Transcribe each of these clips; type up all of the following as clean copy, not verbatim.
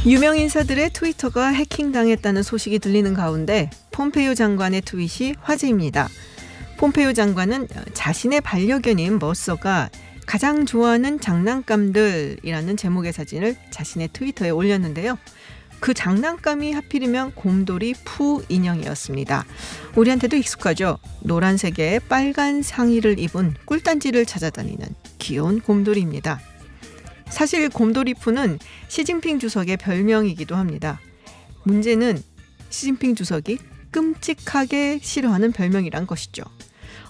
유명 인사들의 트위터가 해킹당했다는 소식이 들리는 가운데 폼페이오 장관의 트윗이 화제입니다. 폼페이오 장관은 자신의 반려견인 머서가 가장 좋아하는 장난감들이라는 제목의 사진을 자신의 트위터에 올렸는데요. 그 장난감이 하필이면 곰돌이 푸 인형이었습니다. 우리한테도 익숙하죠. 노란색에 빨간 상의를 입은 꿀단지를 찾아다니는 귀여운 곰돌이입니다. 사실 곰돌이 푸는 시진핑 주석의 별명이기도 합니다. 문제는 시진핑 주석이 끔찍하게 싫어하는 별명이란 것이죠.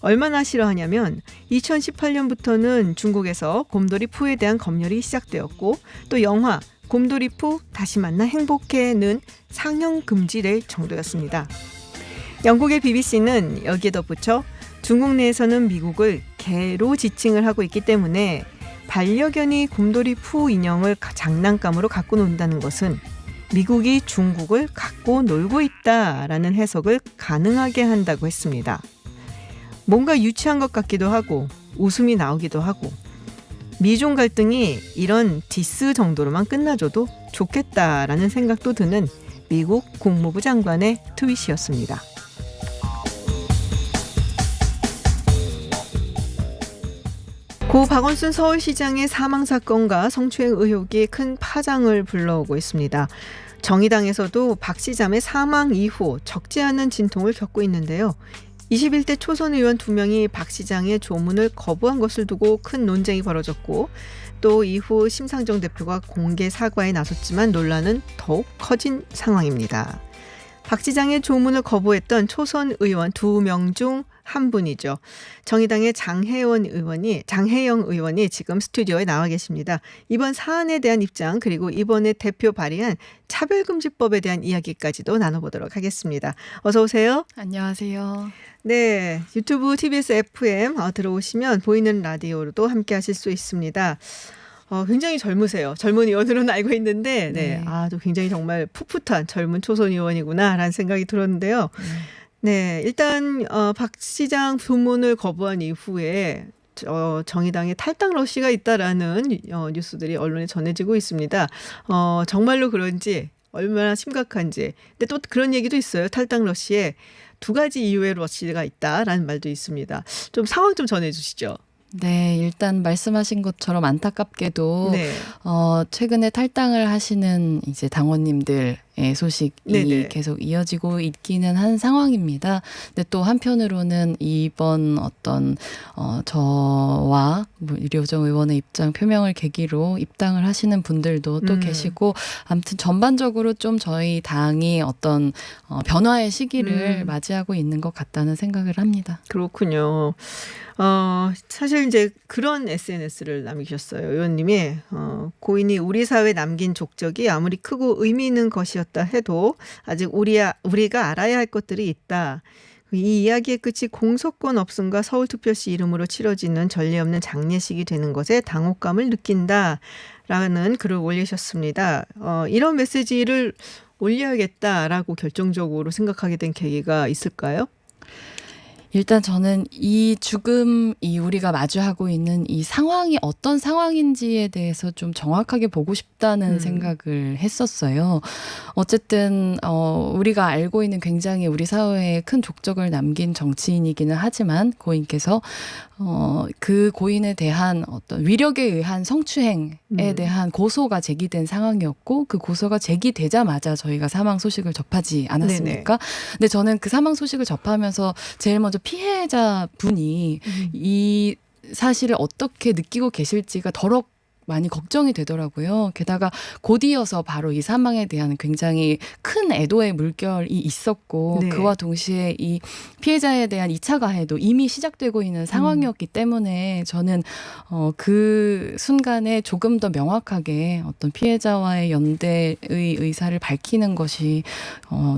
얼마나 싫어하냐면 2018년부터는 중국에서 곰돌이 푸에 대한 검열이 시작되었고 또 영화 곰돌이 푸 다시 만나 행복해는 상영 금지될 정도였습니다. 영국의 BBC는 여기에 덧붙여 중국 내에서는 미국을 개로 지칭을 하고 있기 때문에 반려견이 곰돌이 푸 인형을 장난감으로 갖고 논다는 것은 미국이 중국을 갖고 놀고 있다라는 해석을 가능하게 한다고 했습니다. 뭔가 유치한 것 같기도 하고 웃음이 나오기도 하고 미중 갈등이 이런 디스 정도로만 끝나줘도 좋겠다라는 생각도 드는 미국 국무부 장관의 트윗이었습니다. 고 박원순 서울시장의 사망사건과 성추행 의혹이 큰 파장을 불러오고 있습니다. 정의당에서도 박 시장의 사망 이후 적지 않은 진통을 겪고 있는데요. 21대 초선 의원 2명이 박 시장의 조문을 거부한 것을 두고 큰 논쟁이 벌어졌고 또 이후 심상정 대표가 공개 사과에 나섰지만 논란은 더욱 커진 상황입니다. 박 시장의 조문을 거부했던 초선 의원 2명 중 한 분이죠. 정의당의 장혜영 의원이 지금 스튜디오에 나와 계십니다. 이번 사안에 대한 입장 그리고 이번에 대표 발의한 차별금지법에 대한 이야기까지도 나눠보도록 하겠습니다. 어서 오세요. 안녕하세요. 네, 유튜브 TBS FM 들어오시면 보이는 라디오로도 함께 하실 수 있습니다. 굉장히 젊으세요. 젊은 의원으로는 알고 있는데 또 굉장히 정말 풋풋한 젊은 초선 의원이구나라는 생각이 들었는데요. 네, 일단 박 시장 조문을 거부한 이후에 정의당에 탈당 러시가 있다라는 뉴스들이 언론에 전해지고 있습니다. 정말로 그런지 얼마나 심각한지. 근데 또 그런 얘기도 있어요. 탈당 러시에 2가지 이유의 러시가 있다라는 말도 있습니다. 좀 상황 좀 전해주시죠. 네, 일단 말씀하신 것처럼 안타깝게도 네. 최근에 탈당을 하시는 이제 당원님들의 소식이 네네. 계속 이어지고 있기는 한 상황입니다. 근데 또 한편으로는 이번 어떤 저와 류호정 의원의 입장 표명을 계기로 입당을 하시는 분들도 또 계시고 아무튼 전반적으로 좀 저희 당이 어떤 변화의 시기를 맞이하고 있는 것 같다는 생각을 합니다. 그렇군요. 사실 이제 그런 SNS를 남기셨어요. 의원님이 고인이 우리 사회에 남긴 족적이 아무리 크고 의미 있는 것이었다 해도 아직 우리가 알아야 할 것들이 있다. 이 이야기의 끝이 공소권 없음과 서울특별시 이름으로 치러지는 전례 없는 장례식이 되는 것에 당혹감을 느낀다라는 글을 올리셨습니다. 이런 메시지를 올려야겠다라고 결정적으로 생각하게 된 계기가 있을까요? 일단 저는 이 죽음이 우리가 마주하고 있는 이 상황이 어떤 상황인지에 대해서 좀 정확하게 보고 싶다는 생각을 했었어요. 어쨌든 우리가 알고 있는 굉장히 우리 사회에 큰 족적을 남긴 정치인이기는 하지만 고인께서 그 고인에 대한 어떤 위력에 의한 성추행에 대한 고소가 제기된 상황이었고 그 고소가 제기되자마자 저희가 사망 소식을 접하지 않았습니까? 네네. 근데 저는 그 사망 소식을 접하면서 제일 먼저 피해자 분이 이 사실을 어떻게 느끼고 계실지가 더럽 많이 걱정이 되더라고요. 게다가 곧이어서 바로 이 사망에 대한 굉장히 큰 애도의 물결이 있었고 네. 그와 동시에 이 피해자에 대한 2차 가해도 이미 시작되고 있는 상황이었기 때문에 저는 그 순간에 조금 더 명확하게 어떤 피해자와의 연대의 의사를 밝히는 것이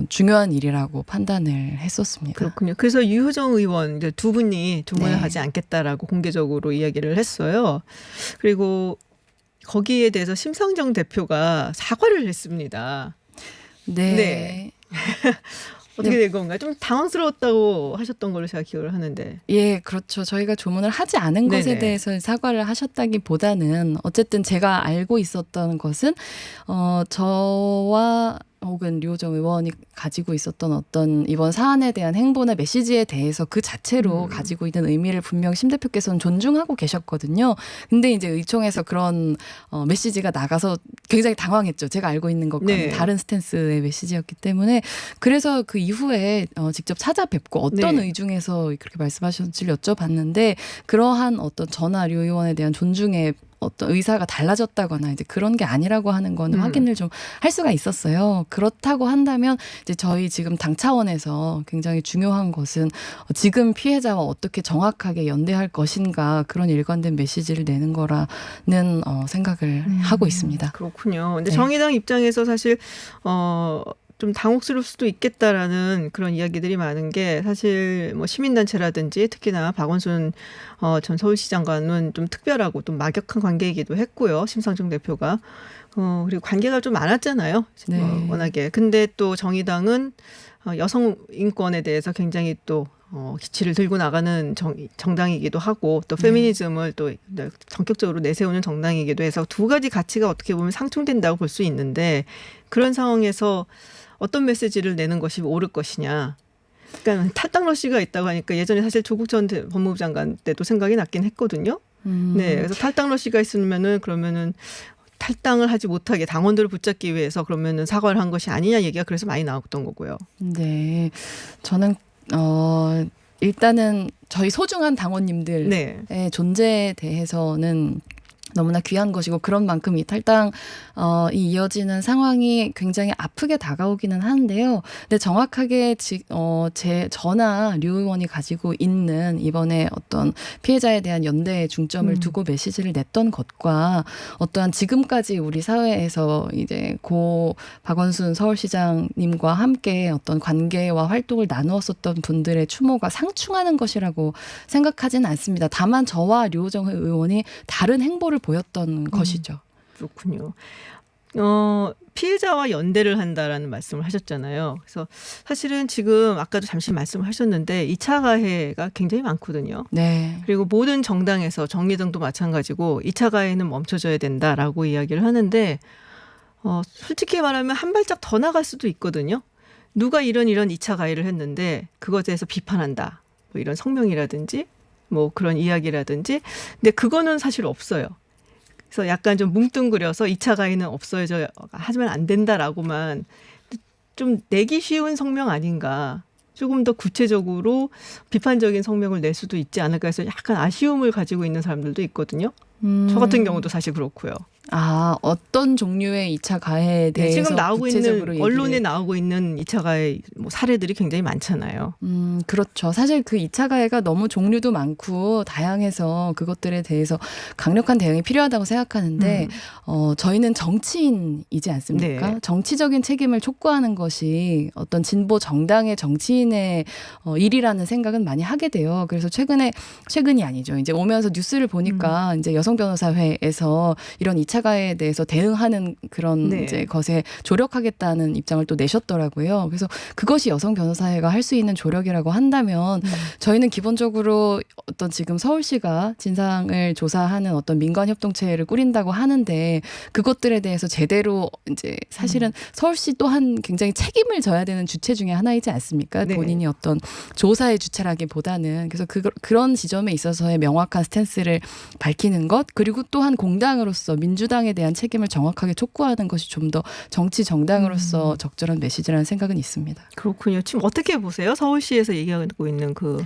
중요한 일이라고 판단을 했었습니다. 그렇군요. 그래서 유호정 의원 이제 2분이 조문을 네. 하지 않겠다라고 공개적으로 이야기를 했어요. 그리고 거기에 대해서 심상정 대표가 사과를 했습니다. 네. 어떻게 된 건가요? 좀 당황스러웠다고 하셨던 걸로 제가 기억을 하는데. 예, 그렇죠. 저희가 조문을 하지 않은 네네. 것에 대해서 사과를 하셨다기보다는 어쨌든 제가 알고 있었던 것은 저와 혹은 류호정 의원이 가지고 있었던 어떤 이번 사안에 대한 행보나 메시지에 대해서 그 자체로 가지고 있는 의미를 분명 심 대표께서는 존중하고 계셨거든요. 근데 이제 의총에서 그런 메시지가 나가서 굉장히 당황했죠. 제가 알고 있는 것과는 네. 다른 스탠스의 메시지였기 때문에 그래서 그 이후에 직접 찾아뵙고 어떤 네. 의중에서 그렇게 말씀하셨는지를 여쭤봤는데 그러한 어떤 저나 류 의원에 대한 존중의 어떤 의사가 달라졌다거나 이제 그런 게 아니라고 하는 건 확인을 좀 할 수가 있었어요. 그렇다고 한다면 이제 저희 지금 당 차원에서 굉장히 중요한 것은 지금 피해자와 어떻게 정확하게 연대할 것인가 그런 일관된 메시지를 내는 거라는 생각을 하고 있습니다. 그렇군요. 근데 네. 정의당 입장에서 사실 좀 당혹스러울 수도 있겠다라는 그런 이야기들이 많은 게 사실 뭐 시민단체라든지 특히나 박원순 전 서울시장과는 좀 특별하고 또 막역한 관계이기도 했고요. 심상정 대표가. 그리고 관계가 좀 많았잖아요. 네. 워낙에. 근데 또 정의당은 여성 인권에 대해서 굉장히 또 기치를 들고 나가는 정당이기도 하고 또 페미니즘을 또 전격적으로 내세우는 정당이기도 해서 두 가지 가치가 어떻게 보면 상충된다고 볼 수 있는데 그런 상황에서 어떤 메시지를 내는 것이 옳을 것이냐. 그러니까 탈당 러시가 있다고 하니까 예전에 사실 조국 전 법무부 장관 때도 생각이 났긴 했거든요. 네, 그래서 탈당 러시가 있으면은 그러면은 탈당을 하지 못하게 당원들을 붙잡기 위해서 그러면은 사과를 한 것이 아니냐 얘기가 그래서 많이 나왔던 거고요. 네, 저는 일단은 저희 소중한 당원님들의 네. 존재에 대해서는 너무나 귀한 것이고 그런 만큼 이 탈당이 이어지는 상황이 굉장히 아프게 다가오기는 하는데요. 근데 정확하게 저나 류 의원이 가지고 있는 이번에 어떤 피해자에 대한 연대의 중점을 두고 메시지를 냈던 것과 어떠한 지금까지 우리 사회에서 이제 고 박원순 서울시장님과 함께 어떤 관계와 활동을 나누었었던 분들의 추모가 상충하는 것이라고 생각하지는 않습니다. 다만 저와 류호정 의원이 다른 행보를 보였던 것이죠. 그렇군요. 피해자와 연대를 한다라는 말씀을 하셨잖아요. 그래서 사실은 지금 아까도 잠시 말씀을 하셨는데 2차 가해가 굉장히 많거든요. 네. 그리고 모든 정당에서 정의당도 마찬가지고 2차 가해는 멈춰져야 된다라고 이야기를 하는데 솔직히 말하면 한 발짝 더 나갈 수도 있거든요. 누가 이런 2차 가해를 했는데 그것에 대해서 비판한다. 뭐 이런 성명이라든지 뭐 그런 이야기라든지. 근데 그거는 사실 없어요. 그래서 약간 좀 뭉뚱그려서 2차 가해는 없어져 하지만 안 된다라고만 좀 내기 쉬운 성명 아닌가. 조금 더 구체적으로 비판적인 성명을 낼 수도 있지 않을까 해서 약간 아쉬움을 가지고 있는 사람들도 있거든요. 저 같은 경우도 사실 그렇고요. 어떤 종류의 2차 가해에 대해서 지금 나오고 구체적으로 있는 언론에 나오고 있는 2차 가해 뭐 사례들이 굉장히 많잖아요. 그렇죠. 사실 그 2차 가해가 너무 종류도 많고 다양해서 그것들에 대해서 강력한 대응이 필요하다고 생각하는데 저희는 정치인이지 않습니까? 네. 정치적인 책임을 촉구하는 것이 어떤 진보 정당의 정치인의 일이라는 생각은 많이 하게 돼요. 그래서 최근이 아니죠. 이제 오면서 뉴스를 보니까 이제 여성 변호사회에서 이런 2차 가해에 대해서 대응하는 그런 네. 이제 것에 조력하겠다는 입장을 또 내셨더라고요. 그래서 그것이 여성 변호사회가 할 수 있는 조력이라고 한다면 저희는 기본적으로 어떤 지금 서울시가 진상을 조사하는 어떤 민관 협동체를 꾸린다고 하는데 그것들에 대해서 제대로 이제 사실은 서울시 또한 굉장히 책임을 져야 되는 주체 중에 하나이지 않습니까? 네. 본인이 어떤 조사의 주체라기보다는 그래서 그런 지점에 있어서의 명확한 스탠스를 밝히는 것 그리고 또한 공당으로서 민주당에 대한 책임을 정확하게 촉구하는 것이 좀 더 정치 정당으로서 적절한 메시지라는 생각은 있습니다. 그렇군요. 지금 어떻게 보세요? 서울시에서 얘기하고 있는 그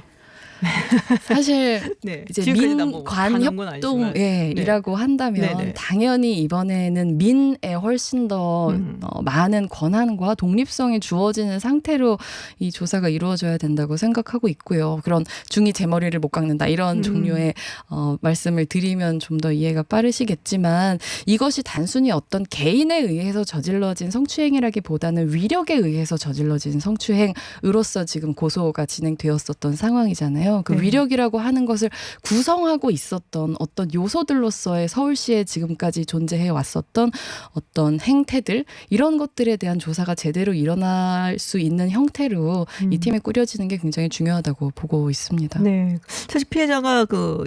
사실 네. 이제 지금까지 다 민관 건 아니지만. 협동이라고 한다면 네네. 당연히 이번에는 민에 훨씬 더 많은 권한과 독립성이 주어지는 상태로 이 조사가 이루어져야 된다고 생각하고 있고요. 그런 중이 제 머리를 못 깎는다 이런 종류의 말씀을 드리면 좀 더 이해가 빠르시겠지만 이것이 단순히 어떤 개인에 의해서 저질러진 성추행이라기보다는 위력에 의해서 저질러진 성추행으로서 지금 고소가 진행되었었던 상황이잖아요. 있잖아요. 그 네. 위력이라고 하는 것을 구성하고 있었던 어떤 요소들로서의 서울시에 지금까지 존재해 왔었던 어떤 행태들, 이런 것들에 대한 조사가 제대로 일어날 수 있는 형태로 이 팀이 꾸려지는 게 굉장히 중요하다고 보고 있습니다. 네. 사실 피해자가 그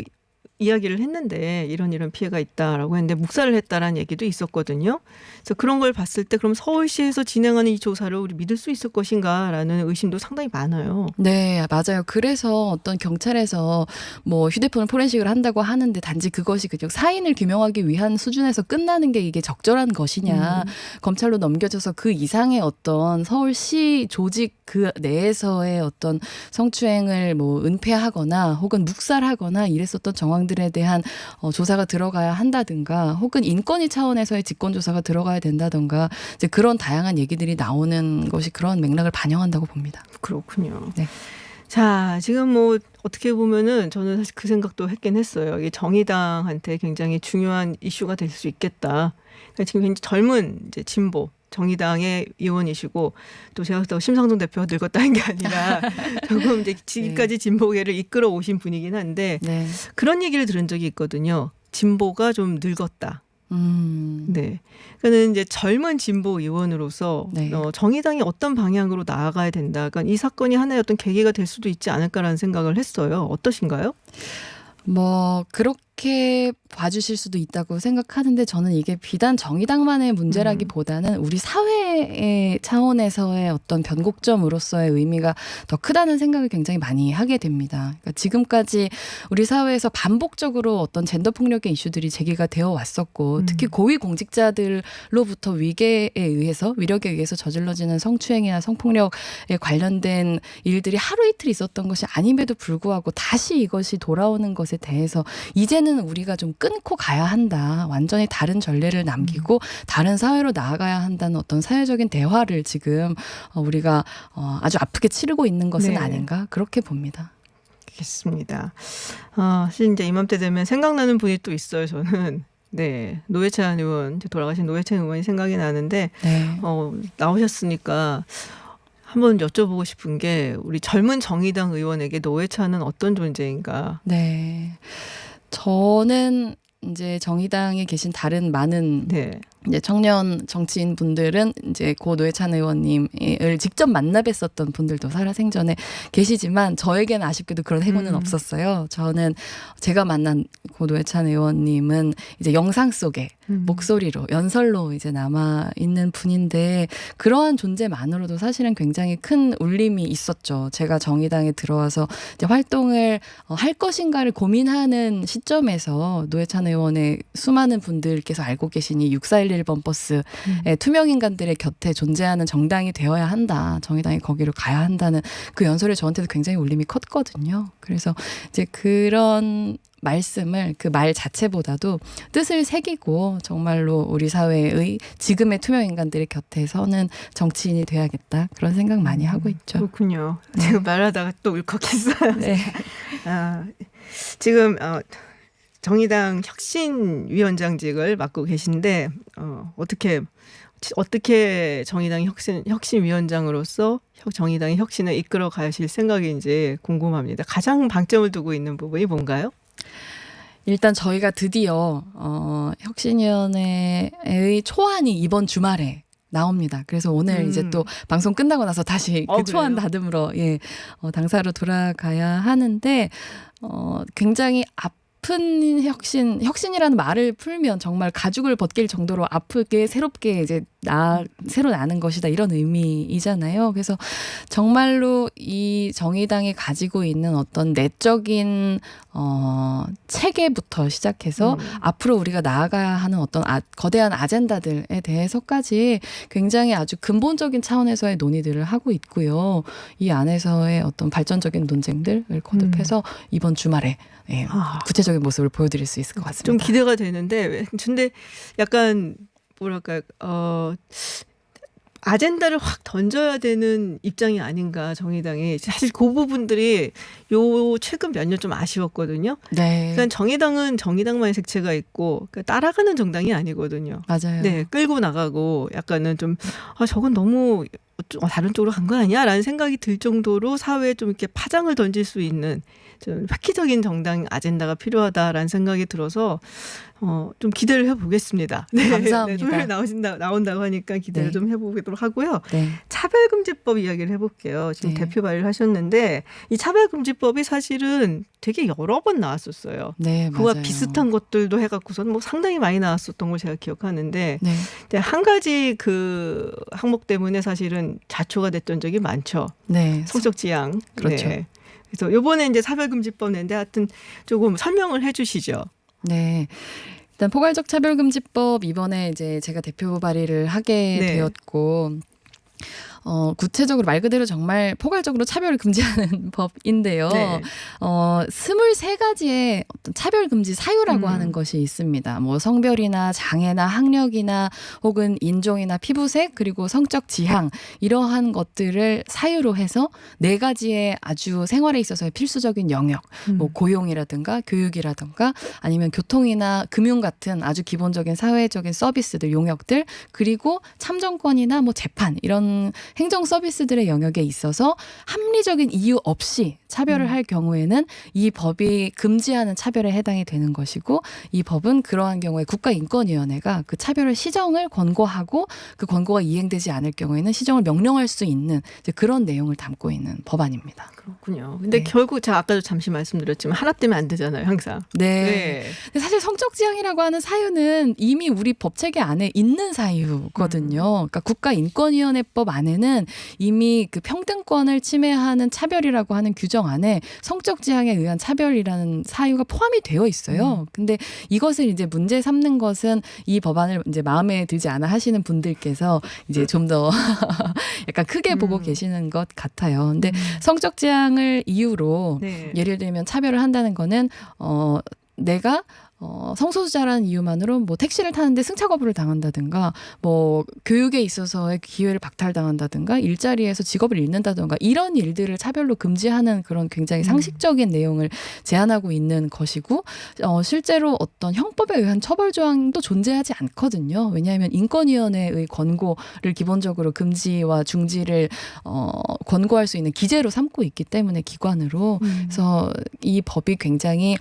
이야기를 했는데 이런 피해가 있다라고 했는데 묵살을 했다라는 얘기도 있었거든요. 그래서 그런 걸 봤을 때 그럼 서울시에서 진행하는 이 조사를 우리 믿을 수 있을 것인가라는 의심도 상당히 많아요. 네, 맞아요. 그래서 어떤 경찰에서 뭐 휴대폰을 포렌식을 한다고 하는데 단지 그것이 그냥 사인을 규명하기 위한 수준에서 끝나는 게 이게 적절한 것이냐, 검찰로 넘겨져서 그 이상의 어떤 서울시 조직 그 내에서의 어떤 성추행을 뭐 은폐하거나 혹은 묵살하거나 이랬었던 정황들에 대한 조사가 들어가야 한다든가, 혹은 인권위 차원에서의 직권조사가 들어가야 된다든가, 이제 그런 다양한 얘기들이 나오는 것이 그런 맥락을 반영한다고 봅니다. 그렇군요. 네. 자, 지금 뭐 어떻게 보면은 저는 사실 그 생각도 했긴 했어요. 이게 정의당한테 굉장히 중요한 이슈가 될 수 있겠다. 그러니까 지금 굉장히 젊은 이제 진보 정의당의 의원이시고, 또 제가 또 심상정 대표가 늙었다는 게 아니라 조금 이제 지금까지 진보계를 이끌어 오신 분이긴 한데 네. 그런 얘기를 들은 적이 있거든요. 진보가 좀 늙었다. 네. 그러니까는 이제 젊은 진보 의원으로서 네. 정의당이 어떤 방향으로 나아가야 된다. 그러니까 이 사건이 하나의 어떤 계기가 될 수도 있지 않을까라는 생각을 했어요. 어떠신가요? 뭐 그렇게 봐주실 수도 있다고 생각하는데, 저는 이게 비단 정의당만의 문제라기보다는 우리 사회의 차원에서의 어떤 변곡점으로서의 의미가 더 크다는 생각을 굉장히 많이 하게 됩니다. 그러니까 지금까지 우리 사회에서 반복적으로 어떤 젠더 폭력의 이슈들이 제기가 되어 왔었고, 특히 고위 공직자들로부터 위력에 의해서 저질러지는 성추행이나 성폭력에 관련된 일들이 하루 이틀 있었던 것이 아님에도 불구하고 다시 이것이 돌아오는 것에 대해서 이제는 우리가 좀 끊고 가야 한다. 완전히 다른 전례를 남기고 다른 사회로 나아가야 한다는 어떤 사회적인 대화를 지금 우리가 아주 아프게 치르고 있는 것은 네. 아닌가, 그렇게 봅니다. 알겠습니다. 사실 이제 이맘때 되면 생각나는 분이 또 있어요. 저는 네, 노회찬 의원, 이제 돌아가신 노회찬 의원이 생각이 나는데 네. 나오셨으니까 한번 여쭤보고 싶은 게, 우리 젊은 정의당 의원에게 노회찬은 어떤 존재인가? 네. 저는 이제 정의당에 계신 다른 많은 네. 이제 청년 정치인 분들은 이제 고 노회찬 의원님을 직접 만나 뵀었던 분들도 살아생전에 계시지만, 저에게는 아쉽게도 그런 행운은 없었어요. 저는 제가 만난 고 노회찬 의원님은 이제 영상 속에 목소리로, 연설로 이제 남아 있는 분인데, 그러한 존재만으로도 사실은 굉장히 큰 울림이 있었죠. 제가 정의당에 들어와서 이제 활동을 할 것인가를 고민하는 시점에서 노회찬 의원의 수많은 분들께서 알고 계시니 6411번 버스의 투명 인간들의 곁에 존재하는 정당이 되어야 한다. 정의당이 거기로 가야 한다는 그 연설이 저한테도 굉장히 울림이 컸거든요. 그래서 이제 그런 말씀을, 그 말 자체보다도 뜻을 새기고 정말로 우리 사회의 지금의 투명 인간들의 곁에 서는 정치인이 돼야겠다, 그런 생각 많이 하고 있죠. 그렇군요. 지금 말하다가 또 울컥했어요. 네. 지금 정의당 혁신위원장직을 맡고 계신데 어떻게 정의당 혁신위원장으로서 정의당의 혁신을 이끌어 가실 생각인지 궁금합니다. 가장 방점을 두고 있는 부분이 뭔가요? 일단 저희가 드디어 혁신위원회의 초안이 이번 주말에 나옵니다. 그래서 오늘 이제 또 방송 끝나고 나서 다시 그 초안 그래요? 다듬으러 당사로 돌아가야 하는데, 굉장히 아픈 혁신이라는 말을 풀면 정말 가죽을 벗길 정도로 아프게 새롭게 이제 새로 나는 것이다, 이런 의미이잖아요. 그래서 정말로 이 정의당이 가지고 있는 어떤 내적인 체계부터 시작해서 앞으로 우리가 나아가야 하는 어떤 거대한 아젠다들에 대해서까지 굉장히 아주 근본적인 차원에서의 논의들을 하고 있고요. 이 안에서의 어떤 발전적인 논쟁들을 거듭해서 이번 주말에 구체적인 모습을 보여드릴 수 있을 것 같습니다. 좀 기대가 되는데, 근데 약간 뭐랄까 아젠다를 확 던져야 되는 입장이 아닌가, 정의당이. 사실 그 부분들이 최근 몇 년 좀 아쉬웠거든요. 네. 그러니까 정의당은 정의당만의 색채가 있고, 그러니까 따라가는 정당이 아니거든요. 맞아요. 네, 끌고 나가고 약간은 좀 저건 너무 다른 쪽으로 간 거 아니야? 라는 생각이 들 정도로 사회에 좀 이렇게 파장을 던질 수 있는, 좀 획기적인 정당 아젠다가 필요하다라는 생각이 들어서 좀 기대를 해보겠습니다. 네, 감사합니다. 토요일에 나온다고 하니까 기대를 네. 좀 해보도록 하고요. 네. 차별금지법 이야기를 해볼게요. 지금 네. 대표 발의를 하셨는데 이 차별금지법이 사실은 되게 여러 번 나왔었어요. 네, 그와 맞아요. 비슷한 것들도 해갖고선 뭐 상당히 많이 나왔었던 걸 제가 기억하는데 네. 근데 한 가지 그 항목 때문에 사실은 자초가 됐던 적이 많죠. 네. 성적 지향. 그렇죠. 네. 그래서 요번에 이제 차별금지법 낸데 하여튼 조금 설명을 해주시죠. 네. 일단 포괄적 차별금지법 이번에 이제 제가 대표 발의를 하게 네. 되었고 구체적으로 말 그대로 정말 포괄적으로 차별을 금지하는 법인데요. 네. 23가지의 어떤 차별금지 사유라고 하는 것이 있습니다. 뭐 성별이나 장애나 학력이나 혹은 인종이나 피부색 그리고 성적 지향 이러한 것들을 사유로 해서 4가지의 아주 생활에 있어서의 필수적인 영역 뭐 고용이라든가 교육이라든가 아니면 교통이나 금융 같은 아주 기본적인 사회적인 서비스들 용역들 그리고 참정권이나 뭐 재판 이런 행정 서비스들의 영역에 있어서 합리적인 이유 없이 차별을 할 경우에는 이 법이 금지하는 차별에 해당이 되는 것이고 이 법은 그러한 경우에 국가인권위원회가 그 차별을 시정을 권고하고 그 권고가 이행되지 않을 경우에는 시정을 명령할 수 있는 이제 그런 내용을 담고 있는 법안입니다. 그렇군요. 근데 네. 결국 제가 아까도 잠시 말씀드렸지만 하나 때문에 안 되잖아요. 항상. 네. 근데 사실 성적 지향이라고 하는 사유는 이미 우리 법 체계 안에 있는 사유거든요. 그러니까 국가인권위원회법 안에는 이미 그 평등권을 침해하는 차별이라고 하는 규정 안에 성적 지향에 의한 차별이라는 사유가 포함이 되어 있어요. 근데 이것을 이제 문제 삼는 것은 이 법안을 이제 마음에 들지 않아 하시는 분들께서 이제 좀 더 약간 크게 보고 계시는 것 같아요. 근데 성적 지향을 이유로 네. 예를 들면 차별을 한다는 거는 내가 성소수자라는 이유만으로 뭐 택시를 타는데 승차 거부를 당한다든가 뭐 교육에 있어서의 기회를 박탈당한다든가 일자리에서 직업을 잃는다든가 이런 일들을 차별로 금지하는 그런 굉장히 상식적인 내용을 제한하고 있는 것이고 실제로 어떤 형법에 의한 처벌 조항도 존재하지 않거든요. 왜냐하면 인권위원회의 권고를 기본적으로 금지와 중지를 권고할 수 있는 기재로 삼고 있기 때문에 기관으로 그래서 이 법이 굉장히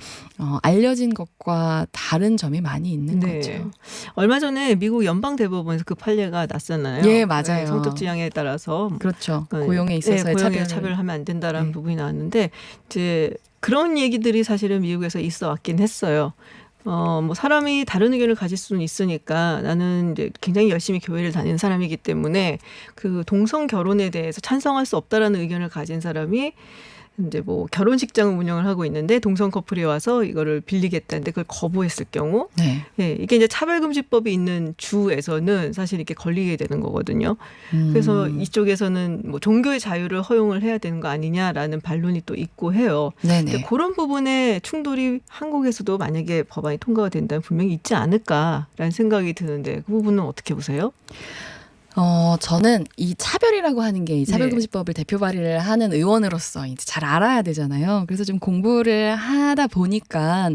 알려진 것과 다른 점이 많이 있는 네. 거죠. 얼마 전에 미국 연방대법원에서 그 판례가 났었나요? 예, 맞아요. 성적 지향에 따라서 그렇죠. 고용에 있어서의 고용에 차별을. 차별하면 안 된다라는 네. 부분이 나왔는데 이제 그런 얘기들이 사실은 미국에서 있어 왔긴 했어요. 뭐 사람이 다른 의견을 가질 수는 있으니까 나는 이제 굉장히 열심히 교회를 다니는 사람이기 때문에 그 동성 결혼에 대해서 찬성할 수 없다라는 의견을 가진 사람이 이제 뭐 결혼식장을 운영을 하고 있는데 동성 커플이 와서 이거를 빌리겠다는데 그걸 거부했을 경우, 네. 예, 이게 이제 차별금지법이 있는 주에서는 사실 이렇게 걸리게 되는 거거든요. 그래서 이쪽에서는 뭐 종교의 자유를 허용을 해야 되는 거 아니냐라는 반론이 또 있고 해요. 네네. 근데 그런 부분에 충돌이 한국에서도 만약에 법안이 통과가 된다면 분명히 있지 않을까라는 생각이 드는데 그 부분은 어떻게 보세요? 저는 이 차별이라고 하는 게 이 차별금지법을 대표 발의를 하는 의원으로서 이제 잘 알아야 되잖아요. 그래서 좀 공부를 하다 보니까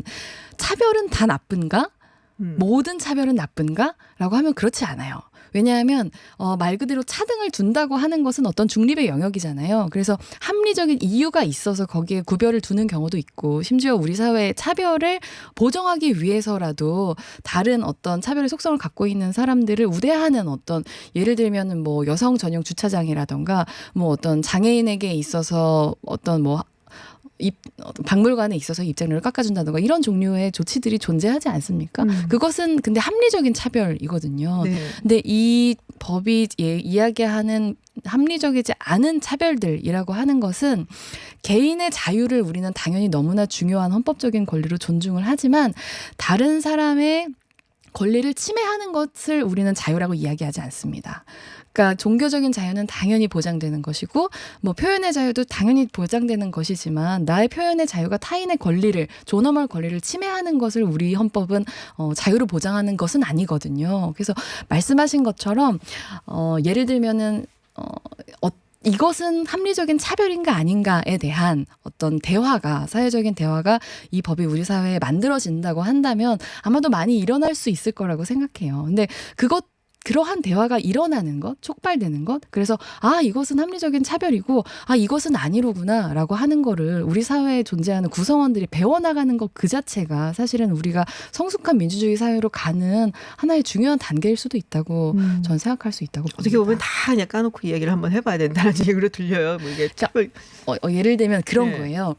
차별은 다 나쁜가? 모든 차별은 나쁜가? 라고 하면 그렇지 않아요. 왜냐하면 말 그대로 차등을 둔다고 하는 것은 어떤 중립의 영역이잖아요. 그래서 합리적인 이유가 있어서 거기에 구별을 두는 경우도 있고 심지어 우리 사회의 차별을 보정하기 위해서라도 다른 어떤 차별의 속성을 갖고 있는 사람들을 우대하는 어떤 예를 들면 뭐 여성 전용 주차장이라던가 뭐 어떤 장애인에게 있어서 어떤 뭐 박물관에 있어서 입장료를 깎아준다든가 이런 종류의 조치들이 존재하지 않습니까? 그것은 근데 합리적인 차별이거든요. 네. 근데 이 법이 이야기하는 합리적이지 않은 차별들이라고 하는 것은 개인의 자유를 우리는 당연히 너무나 중요한 헌법적인 권리로 존중을 하지만 다른 사람의 권리를 침해하는 것을 우리는 자유라고 이야기하지 않습니다. 그러니까 종교적인 자유는 당연히 보장되는 것이고 뭐 표현의 자유도 당연히 보장되는 것이지만 나의 표현의 자유가 타인의 권리를 존엄할 권리를 침해하는 것을 우리 헌법은 자유로 보장하는 것은 아니거든요. 그래서 말씀하신 것처럼 예를 들면은 이것은 합리적인 차별인가 아닌가에 대한 어떤 대화가 사회적인 대화가 이 법이 우리 사회에 만들어진다고 한다면 아마도 많이 일어날 수 있을 거라고 생각해요. 근데 그것 그러한 대화가 일어나는 것, 촉발되는 것, 그래서 이것은 합리적인 차별이고 이것은 아니로구나라고 하는 거를 우리 사회에 존재하는 구성원들이 배워나가는 것 그 자체가 사실은 우리가 성숙한 민주주의 사회로 가는 하나의 중요한 단계일 수도 있다고 전 생각할 수 있다고 봅니다. 어떻게 보면 다 그냥 까놓고 이야기를 한번 해봐야 된다는 식으로 들려요. 뭐 이게 차별. 예를 들면 그런 네. 거예요.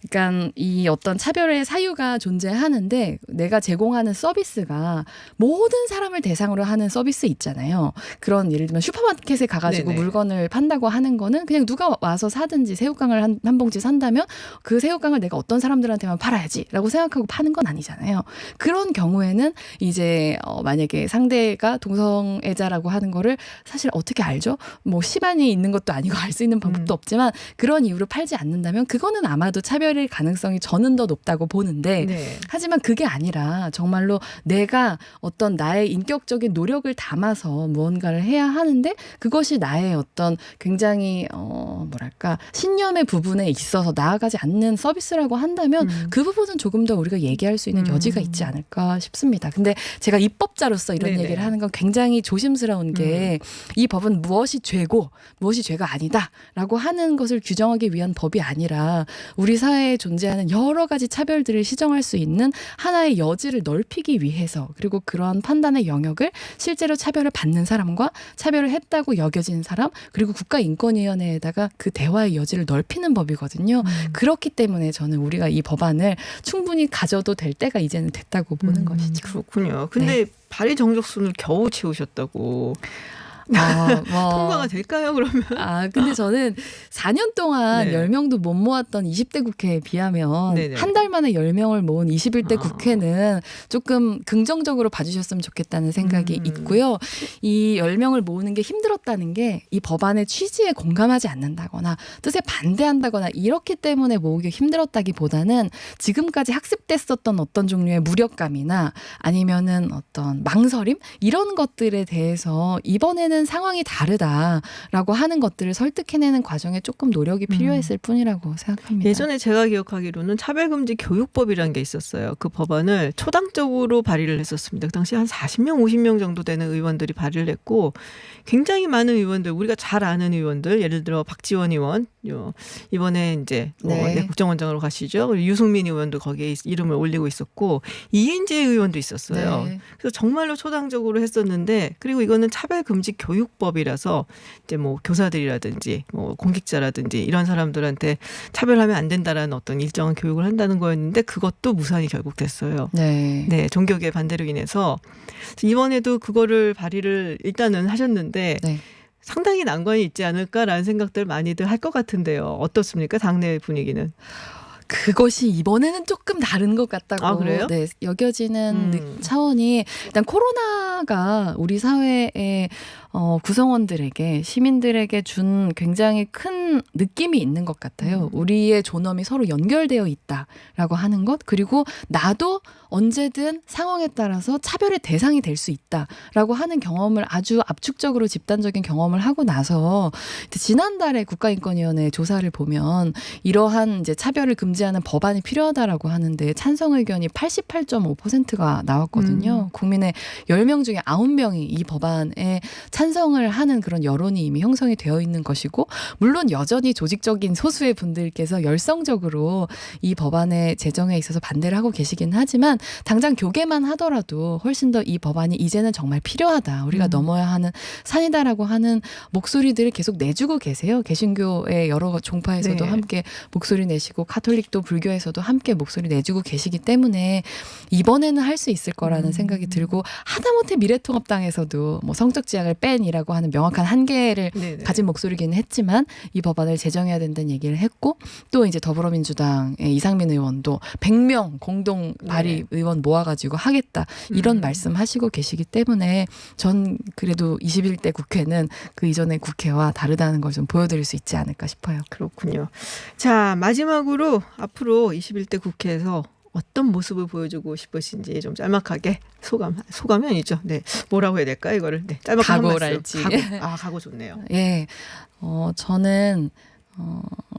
그러니까 이 어떤 차별의 사유가 존재하는데 내가 제공하는 서비스가 모든 사람을 대상으로 하는 서비스 있잖아요. 그런 예를 들면 슈퍼마켓에 가가지고 네네. 물건을 판다고 하는 거는 그냥 누가 와서 사든지 새우깡을 한 봉지 산다면 그 새우깡을 내가 어떤 사람들한테만 팔아야지라고 생각하고 파는 건 아니잖아요. 그런 경우에는 이제 만약에 상대가 동성애자라고 하는 거를 사실 어떻게 알죠? 뭐 시반이 있는 것도 아니고 알 수 있는 방법도 없지만 그런 이유로 팔지 않는다면 그거는 아마도 차별일 가능성이 저는 더 높다고 보는데 네. 하지만 그게 아니라 정말로 내가 어떤 나의 인격적인 노력을 담아서 무언가를 해야 하는데 그것이 나의 어떤 굉장히 뭐랄까 신념의 부분에 있어서 나아가지 않는 서비스라고 한다면 그 부분은 조금 더 우리가 얘기할 수 있는 여지가 있지 않을까 싶습니다. 근데 제가 입법자로서 이런 네네. 얘기를 하는 건 굉장히 조심스러운 게 이 법은 무엇이 죄고 무엇이 죄가 아니다라고 하는 것을 규정하기 위한 법이 아니라 우리 사회에 존재하는 여러 가지 차별들을 시정할 수 있는 하나의 여지를 넓히기 위해서 그리고 그러한 판단의 영역을 실제로 차별을 받는 사람과 차별을 했다고 여겨진 사람 그리고 국가인권위원회에다가 그 대화의 여지를 넓히는 법이거든요. 그렇기 때문에 저는 우리가 이 법안을 충분히 가져도 될 때가 이제는 됐다고 보는 것이죠. 그렇군요. 근데 발의 정적순을 겨우 채우셨다고. 통과가 될까요, 그러면? 근데 저는 4년 동안 네. 10명도 못 모았던 20대 국회에 비하면 네네. 한 달 만에 10명을 모은 21대 국회는 조금 긍정적으로 봐주셨으면 좋겠다는 생각이 있고요. 이 10명을 모으는 게 힘들었다는 게 이 법안의 취지에 공감하지 않는다거나 뜻에 반대한다거나 이렇기 때문에 모으기 힘들었다기보다는 지금까지 학습됐었던 어떤 종류의 무력감이나 아니면은 어떤 망설임 이런 것들에 대해서 이번에는 상황이 다르다라고 하는 것들을 설득해내는 과정에 조금 노력이 필요했을 뿐이라고 생각합니다. 예전에 제가 기억하기로는 차별금지 교육법이라는 게 있었어요. 그 법안을 초당적으로 발의를 했었습니다. 그 당시 한 40명, 50명 정도 되는 의원들이 발의를 했고 굉장히 많은 의원들, 우리가 잘 아는 의원들, 예를 들어 박지원 의원, 이번에 이제 네. 국정원장으로 가시죠. 그리고 유승민 의원도 거기에 이름을 올리고 있었고 이인재 의원도 있었어요. 네. 그래서 정말로 초당적으로 했었는데 그리고 이거는 차별금지 교육법이라서 이제 뭐 교사들이라든지 뭐 공직자라든지 이런 사람들한테 차별하면 안 된다라는 어떤 일정한 교육을 한다는 거였는데 그것도 무산이 결국 됐어요. 네. 네, 종교계 반대로 인해서 이번에도 그거를 발의를 일단은 하셨는데 네. 상당히 난관이 있지 않을까라는 생각들 많이들 할 것 같은데요. 어떻습니까? 당내 분위기는. 그것이 이번에는 조금 다른 것 같다고 그래요? 네, 여겨지는 차원이 일단 코로나가 우리 사회의 구성원들에게 시민들에게 준 굉장히 큰 느낌이 있는 것 같아요. 우리의 존엄이 서로 연결되어 있다라고 하는 것 그리고 나도 언제든 상황에 따라서 차별의 대상이 될 수 있다라고 하는 경험을 아주 압축적으로 집단적인 경험을 하고 나서 지난달에 국가인권위원회 조사를 보면 이러한 이제 차별을 금지하는 법안이 필요하다라고 하는데 찬성 의견이 88.5%가 나왔거든요. 국민의 10명 중에 9명이 이 법안에 찬성을 하는 그런 여론이 이미 형성이 되어 있는 것이고 물론 여전히 조직적인 소수의 분들께서 열성적으로 이 법안의 제정에 있어서 반대를 하고 계시긴 하지만 당장 교계만 하더라도 훨씬 더 이 법안이 이제는 정말 필요하다. 우리가 넘어야 하는 산이다라고 하는 목소리들을 계속 내주고 계세요. 개신교의 여러 종파에서도 네. 함께 목소리 내시고 카톨릭도 불교에서도 함께 목소리 내주고 계시기 때문에 이번에는 할 수 있을 거라는 생각이 들고 하다못해 미래통합당에서도 뭐 성적 지향을 뺀이라고 하는 명확한 한계를 네네. 가진 목소리기는 했지만 이 법안을 제정해야 된다는 얘기를 했고 또 이제 더불어민주당의 이상민 의원도 100명 공동 발의 의원 모아가지고 하겠다 이런 말씀하시고 계시기 때문에 전 그래도 21대 국회는 그 이전의 국회와 다르다는 걸 좀 보여드릴 수 있지 않을까 싶어요. 그렇군요. 자, 마지막으로 앞으로 21대 국회에서 어떤 모습을 보여주고 싶으신지 좀 짤막하게 소감이 아니죠. 네, 뭐라고 해야 될까 이거를 네, 짤막하게 한 말씀. 각오랄지. 각오 좋네요. 예, 저는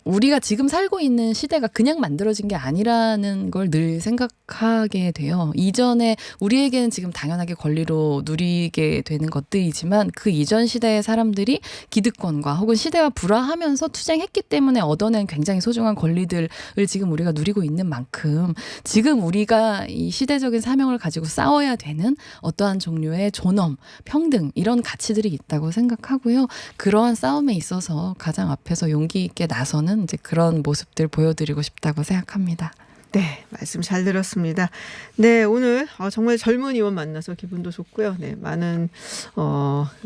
우리가 지금 살고 있는 시대가 그냥 만들어진 게 아니라는 걸 늘 생각하게 돼요. 이전에 우리에게는 지금 당연하게 권리로 누리게 되는 것들이지만 그 이전 시대의 사람들이 기득권과 혹은 시대와 불화하면서 투쟁했기 때문에 얻어낸 굉장히 소중한 권리들을 지금 우리가 누리고 있는 만큼 지금 우리가 이 시대적인 사명을 가지고 싸워야 되는 어떠한 종류의 존엄, 평등 이런 가치들이 있다고 생각하고요. 그러한 싸움에 있어서 가장 앞에서 용기 있게 나서는 이제 그런 모습들 보여드리고 싶다고 생각합니다. 네, 말씀 잘 들었습니다. 네, 오늘 정말 젊은 의원 만나서 기분도 좋고요. 네, 많은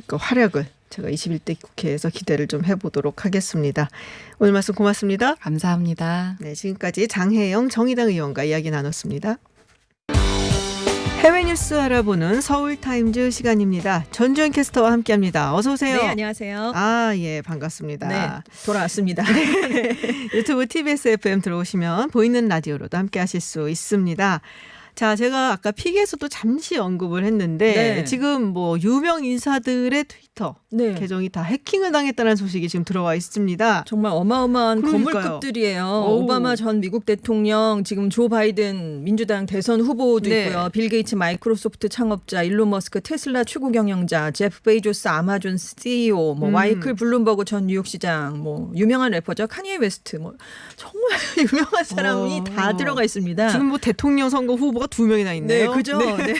그 활약을 제가 21대 국회에서 기대를 좀 해보도록 하겠습니다. 오늘 말씀 고맙습니다. 감사합니다. 네, 지금까지 장혜영 정의당 의원과 이야기 나눴습니다. 해외 뉴스 알아보는 서울타임즈 시간입니다. 전주현 캐스터와 함께합니다. 어서 오세요. 네, 안녕하세요. 예, 반갑습니다. 네, 돌아왔습니다. 네. 유튜브 TBS FM 들어오시면 보이는 라디오로도 함께하실 수 있습니다. 자, 제가 아까 픽에서도 잠시 언급을 했는데 네. 지금 뭐 유명 인사들의 트위터 네. 계정이 다 해킹을 당했다는 소식이 지금 들어와 있습니다. 정말 어마어마한 그러니까요. 거물급들이에요. 오우. 오바마 전 미국 대통령, 지금 조 바이든 민주당 대선 후보도 네. 있고요. 빌 게이츠 마이크로소프트 창업자, 일론 머스크 테슬라 최고 경영자, 제프 베이조스 아마존 CEO, 뭐 마이클 블룸버그 전 뉴욕시장, 뭐 유명한 래퍼죠. 카니에 웨스트, 뭐 정말 유명한 사람이 다 들어가 있습니다. 지금 뭐 대통령 선거 후보가 2명이나 있네요. 네, 그죠. 네.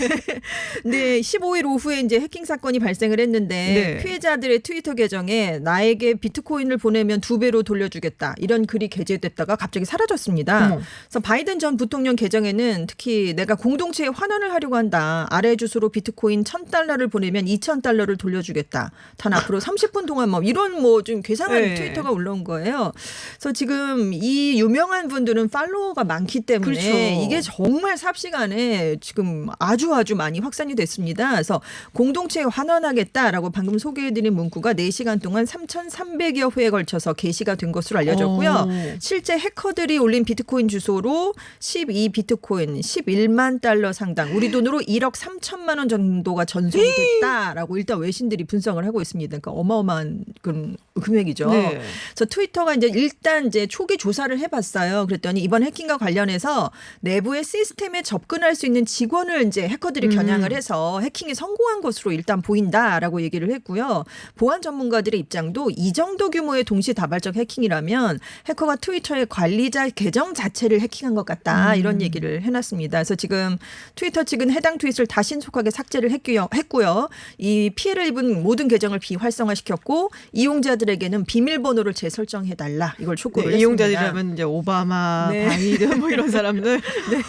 네, 15일 오후에 이제 해킹 사건이 발생을 했는데 네. 피해자들의 트위터 계정에 나에게 비트코인을 보내면 2배로 돌려주겠다 이런 글이 게재됐다가 갑자기 사라졌습니다. 어머. 그래서 바이든 전 부통령 계정에는 특히 내가 공동체에 환원을 하려고 한다. 아래 주소로 비트코인 $1,000를 보내면 $2,000를 돌려주겠다. 단 앞으로 30분 동안 뭐 이런 뭐 좀 괴상한 네. 트위터가 올라온 거예요. 그래서 지금 이 유명한 분들은 팔로워가 많기 때문에 그렇죠. 이게 정말 삽시간에 지금 아주 많이 확산이 됐습니다. 그래서 공동체에 환원하겠다라고 방금 소개해드린 문구가 4시간 동안 3,300여 회에 걸쳐서 게시가 된 것으로 알려졌고요. 실제 해커들이 올린 비트코인 주소로 12비트코인 11만 달러 상당, 우리 돈으로 1억 3천만 원 정도가 전송이 됐다라고 일단 외신들이 분석을 하고 있습니다. 그러니까 어마어마한 그런 금액이죠. 네. 그래서 트위터가 일단 초기 조사를 해봤어요. 그랬더니 이번 해킹과 관련해서 내부의 시스템에 접근할 수 있는 직원을 이제 해커들이 겨냥을 해서 해킹에 성공한 것으로 일단 보인다라고 얘기를 했고요. 보안 전문가들의 입장도 이 정도 규모의 동시다발적 해킹이라면 해커가 트위터의 관리자 계정 자체를 해킹한 것 같다 이런 얘기를 해놨습니다. 그래서 지금 트위터 측은 해당 트윗을 다 신속하게 삭제를 했고요. 이 피해를 입은 모든 계정을 비활성화시켰고 이용자들에게는 비밀번호를 재설정해달라 이걸 촉구를 네, 했습니다. 이용자들이라면 이제 오바마, 네. 바이든 뭐 이런 사람들. 네.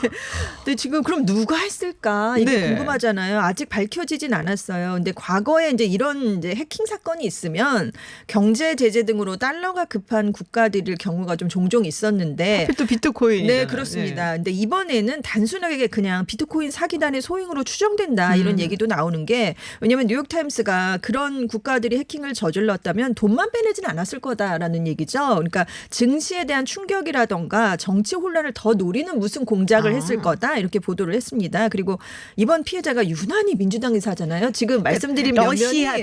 근데 지금 그럼 누가 했을까? 이게 네. 궁금하잖아요. 아직 밝혀지진 않았어요. 근데 과거에 이제 이런 이제 해킹 사건이 있으면 경제 제재 등으로 달러가 급한 국가들일 경우가 좀 종종 있었는데 하필 또 비트코인. 네, 그렇습니다. 근데 이번에는 단순하게 그냥 비트코인 사기단의 소행으로 추정된다 이런 얘기도 나오는 게, 왜냐하면 뉴욕타임스가 그런 국가들이 해킹을 저질렀다면 돈만 빼내지는 않았을 거다라는 얘기죠. 그러니까 증시에 대한 충격이라던가 정치 혼란을 더 노리는 무슨 공작을 했을 거다 이렇게 보도를 했습니다. 그리고 이번 피해자가 유난히 민주당 의사잖아요. 지금 말씀드린 몇 러시아가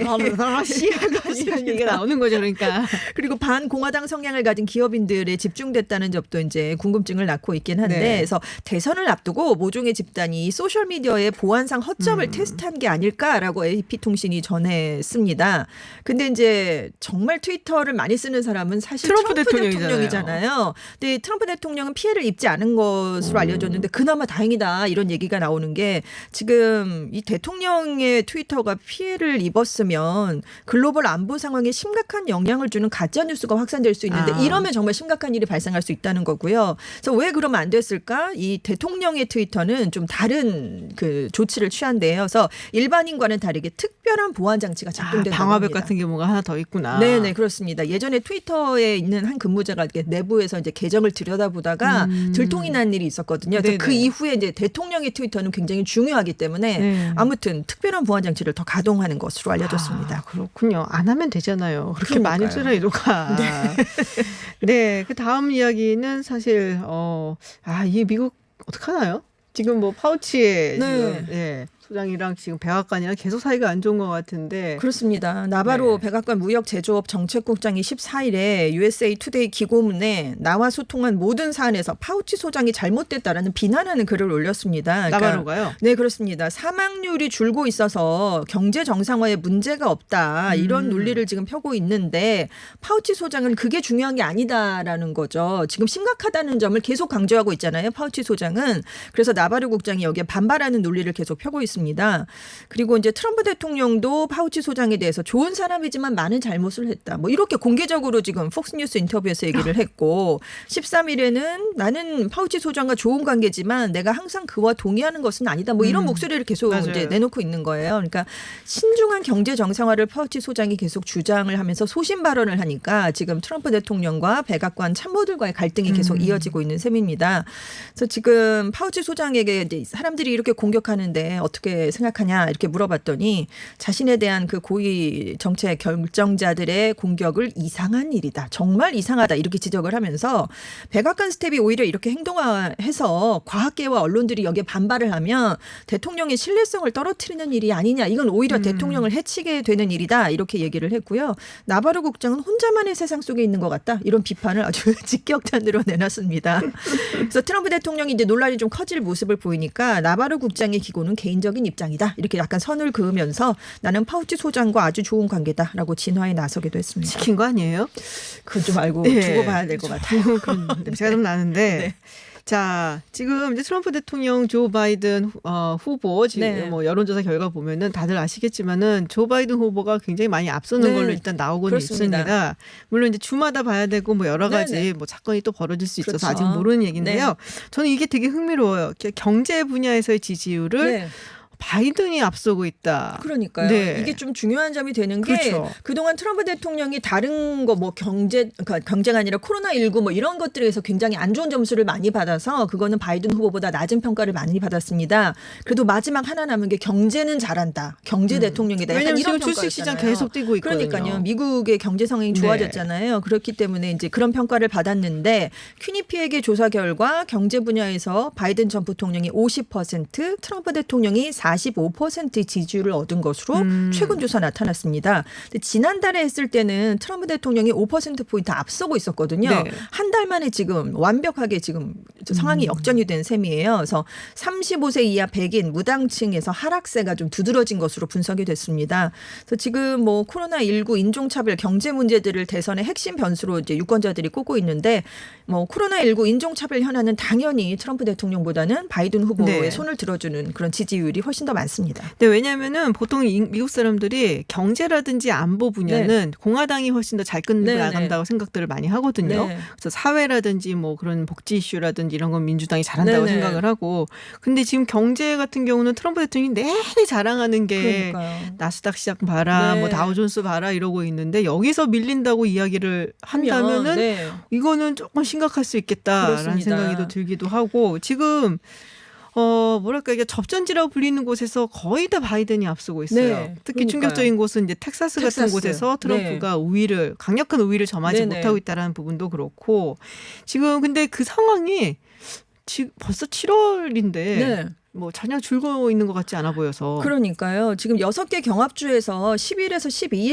이런 얘기가 나오는 거죠, 그러니까. 그리고 반공화당 성향을 가진 기업인들에 집중됐다는 점도 이제 궁금증을 낳고 있긴 한데, 네. 그래서 대선을 앞두고 모종의 집단이 소셜 미디어의 보안상 허점을 테스트한 게 아닐까라고 AP통신이 전했습니다. 근데 이제 정말 트위터를 많이 쓰는 사람은 사실 트럼프 트럼프 대통령이잖아요. 대통령이잖아요. 근데 트럼프 대통령은 피해를 입지 않은 것으로 알려졌는데 그나마 다행이다 이런 얘기가 나오는 게, 지금 이 대통령의 트위터가 피해를 입었으면 글로벌 안보 상황에 심각한 영향을 주는 가짜 뉴스가 확산될 수 있는데 이러면 정말 심각한 일이 발생할 수 있다는 거고요. 그래서 왜 그러면 안 됐을까? 이 대통령의 트위터는 좀 다른 그 조치를 취한대요. 그래서 일반인과는 다르게 특별한 보안 장치가 작동된다고 방화벽 합니다. 같은 경우가 하나 더 있구나. 네네, 그렇습니다. 예전에 트위터에 있는 한 근무자가 이렇게 내부에서 이제 계정을 들여다보다가 들통이 난 일이 있었거든요. 그래서 네네. 그 이후에 이제 대통령의 트위터는 굉장히 중요하기 때문에 네. 아무튼 특별한 보안 장치를 더 가동하는 것으로 알려졌습니다. 그렇군요. 안 하면 되잖아요. 그렇게 많이 그러니까요. 쓰나 이도가. 네. 그 다음 이야기는 사실 이 미국 어떡하나요? 지금 뭐 파우치에 네. 지금, 소장이랑 지금 백악관이랑 계속 사이가 안 좋은 것 같은데. 그렇습니다. 나바로 네. 백악관 무역제조업 정책국장이 14일에 USA 투데이 기고문에 나와 소통한 모든 사안에서 파우치 소장이 잘못됐다라는 비난하는 글을 올렸습니다. 나바로가요? 네, 그렇습니다. 사망률이 줄고 있어서 경제 정상화에 문제가 없다. 이런 논리를 지금 펴고 있는데 파우치 소장은 그게 중요한 게 아니다라는 거죠. 지금 심각하다는 점을 계속 강조하고 있잖아요. 파우치 소장은. 그래서 나바로 국장이 여기에 반발하는 논리를 계속 펴고 있습니다. 그리고 이제 트럼프 대통령도 파우치 소장에 대해서 좋은 사람이지만 많은 잘못을 했다. 뭐 이렇게 공개적으로 지금 폭스뉴스 인터뷰에서 얘기를 했고 13일에는 나는 파우치 소장과 좋은 관계지만 내가 항상 그와 동의하는 것은 아니다. 뭐 이런 목소리를 계속 맞아요. 이제 내놓고 있는 거예요. 그러니까 신중한 경제 정상화를 파우치 소장이 계속 주장을 하면서 소신 발언을 하니까 지금 트럼프 대통령과 백악관 참모들과의 갈등이 계속 이어지고 있는 셈입니다. 그래서 지금 파우치 소장에게 이제 사람들이 이렇게 공격하는데 어떻게 생각하냐 이렇게 물어봤더니 자신에 대한 그 고위 정책 결정자들의 공격을 이상한 일이다. 정말 이상하다. 이렇게 지적을 하면서 백악관 스텝이 오히려 이렇게 행동해서 과학계와 언론들이 여기에 반발을 하면 대통령의 신뢰성을 떨어뜨리는 일이 아니냐. 이건 오히려 대통령을 해치게 되는 일이다. 이렇게 얘기를 했고요. 나바로 국장은 혼자만의 세상 속에 있는 것 같다. 이런 비판을 아주 직격탄으로 내놨습니다. 그래서 트럼프 대통령이 이제 논란이 좀 커질 모습을 보이니까 나바로 국장의 기고는 개인적인 입장이다. 이렇게 약간 선을 그으면서 나는 파우치 소장과 아주 좋은 관계다라고 진화에 나서기도 했습니다. 시킨 거 아니에요? 그건 좀 알고 네. 두고 봐야 될 것 같아요. 그런 냄새가 좀 나는데. 네. 자, 지금 이제 트럼프 대통령 조 바이든 후보 지금 네. 뭐 여론조사 결과 보면은 다들 아시겠지만은 조 바이든 후보가 굉장히 많이 앞서는 네. 걸로 일단 나오고는 그렇습니다. 있습니다. 물론 이제 주마다 봐야 되고 뭐 여러 가지 네네. 뭐 사건이 또 벌어질 수 있어서 그렇죠. 아직 모르는 얘기인데요. 네. 저는 이게 되게 흥미로워요. 경제 분야에서의 지지율을 네. 바이든이 앞서고 있다. 그러니까요. 네. 이게 좀 중요한 점이 되는 게 그렇죠. 그동안 트럼프 대통령이 다른 거 뭐 경제가 아니라 코로나19 뭐 이런 것들에서 굉장히 안 좋은 점수를 많이 받아서 그거는 바이든 후보보다 낮은 평가를 많이 받았습니다. 그래도 마지막 하나 남은 게 경제는 잘한다. 경제 대통령이다. 약간 왜냐하면 이런 지금 주식시장 평가였잖아요. 계속 뛰고 있거든요. 그러니까요. 미국의 경제 상황이 네. 좋아졌잖아요. 그렇기 때문에 이제 그런 평가를 받았는데 퀴니피에게 조사 결과 경제 분야에서 바이든 전 부통령이 50%, 트럼프 대통령이 45%의 지지율을 얻은 것으로 최근 조사 나타났습니다. 근데 지난달에 했을 때는 트럼프 대통령이 5%포인트 앞서고 있었거든요. 네. 한 달 만에 지금 완벽하게 지금 상황이 역전이 된 셈이에요. 그래서 35세 이하 백인 무당층에서 하락세가 좀 두드러진 것으로 분석이 됐습니다. 그래서 지금 뭐 코로나19 인종차별 경제 문제들을 대선의 핵심 변수로 이제 유권자들이 꼽고 있는데 뭐 코로나19 인종차별 현안은 당연히 트럼프 대통령보다는 바이든 후보의 네. 손을 들어주는 그런 지지율이 훨씬 더 많습니다. 네, 왜냐하면은 보통 미국 사람들이 경제라든지 안보 분야는 공화당이 훨씬 더 잘 끝나간다고 생각들을 많이 하거든요. 네. 그래서 사회라든지 뭐 그런 복지 이슈라든지 이런 건 민주당이 잘한다고 네네. 생각을 하고, 근데 지금 경제 같은 경우는 트럼프 대통령이 내내 자랑하는 게 그러니까요. 나스닥 시장 봐라, 네. 뭐 다우존스 봐라 이러고 있는데 여기서 밀린다고 이야기를 한다면은 네. 이거는 조금 심각할 수 있겠다라는 그렇습니다. 생각이 또 들기도 하고, 지금 뭐랄까 이게 접전지라고 불리는 곳에서 거의 다 바이든이 앞서고 있어요. 네, 특히 그러니까요. 충격적인 곳은 이제 텍사스 같은 텍사스. 곳에서 트럼프가 강력한 우위를 점하지 네네. 못하고 있다는 부분도 그렇고, 지금 근데 그 상황이 지금 벌써 7월인데 네. 뭐 전혀 즐거워 있는 것 같지 않아 보여서. 그러니까요. 지금 6개 경합주에서 10일에서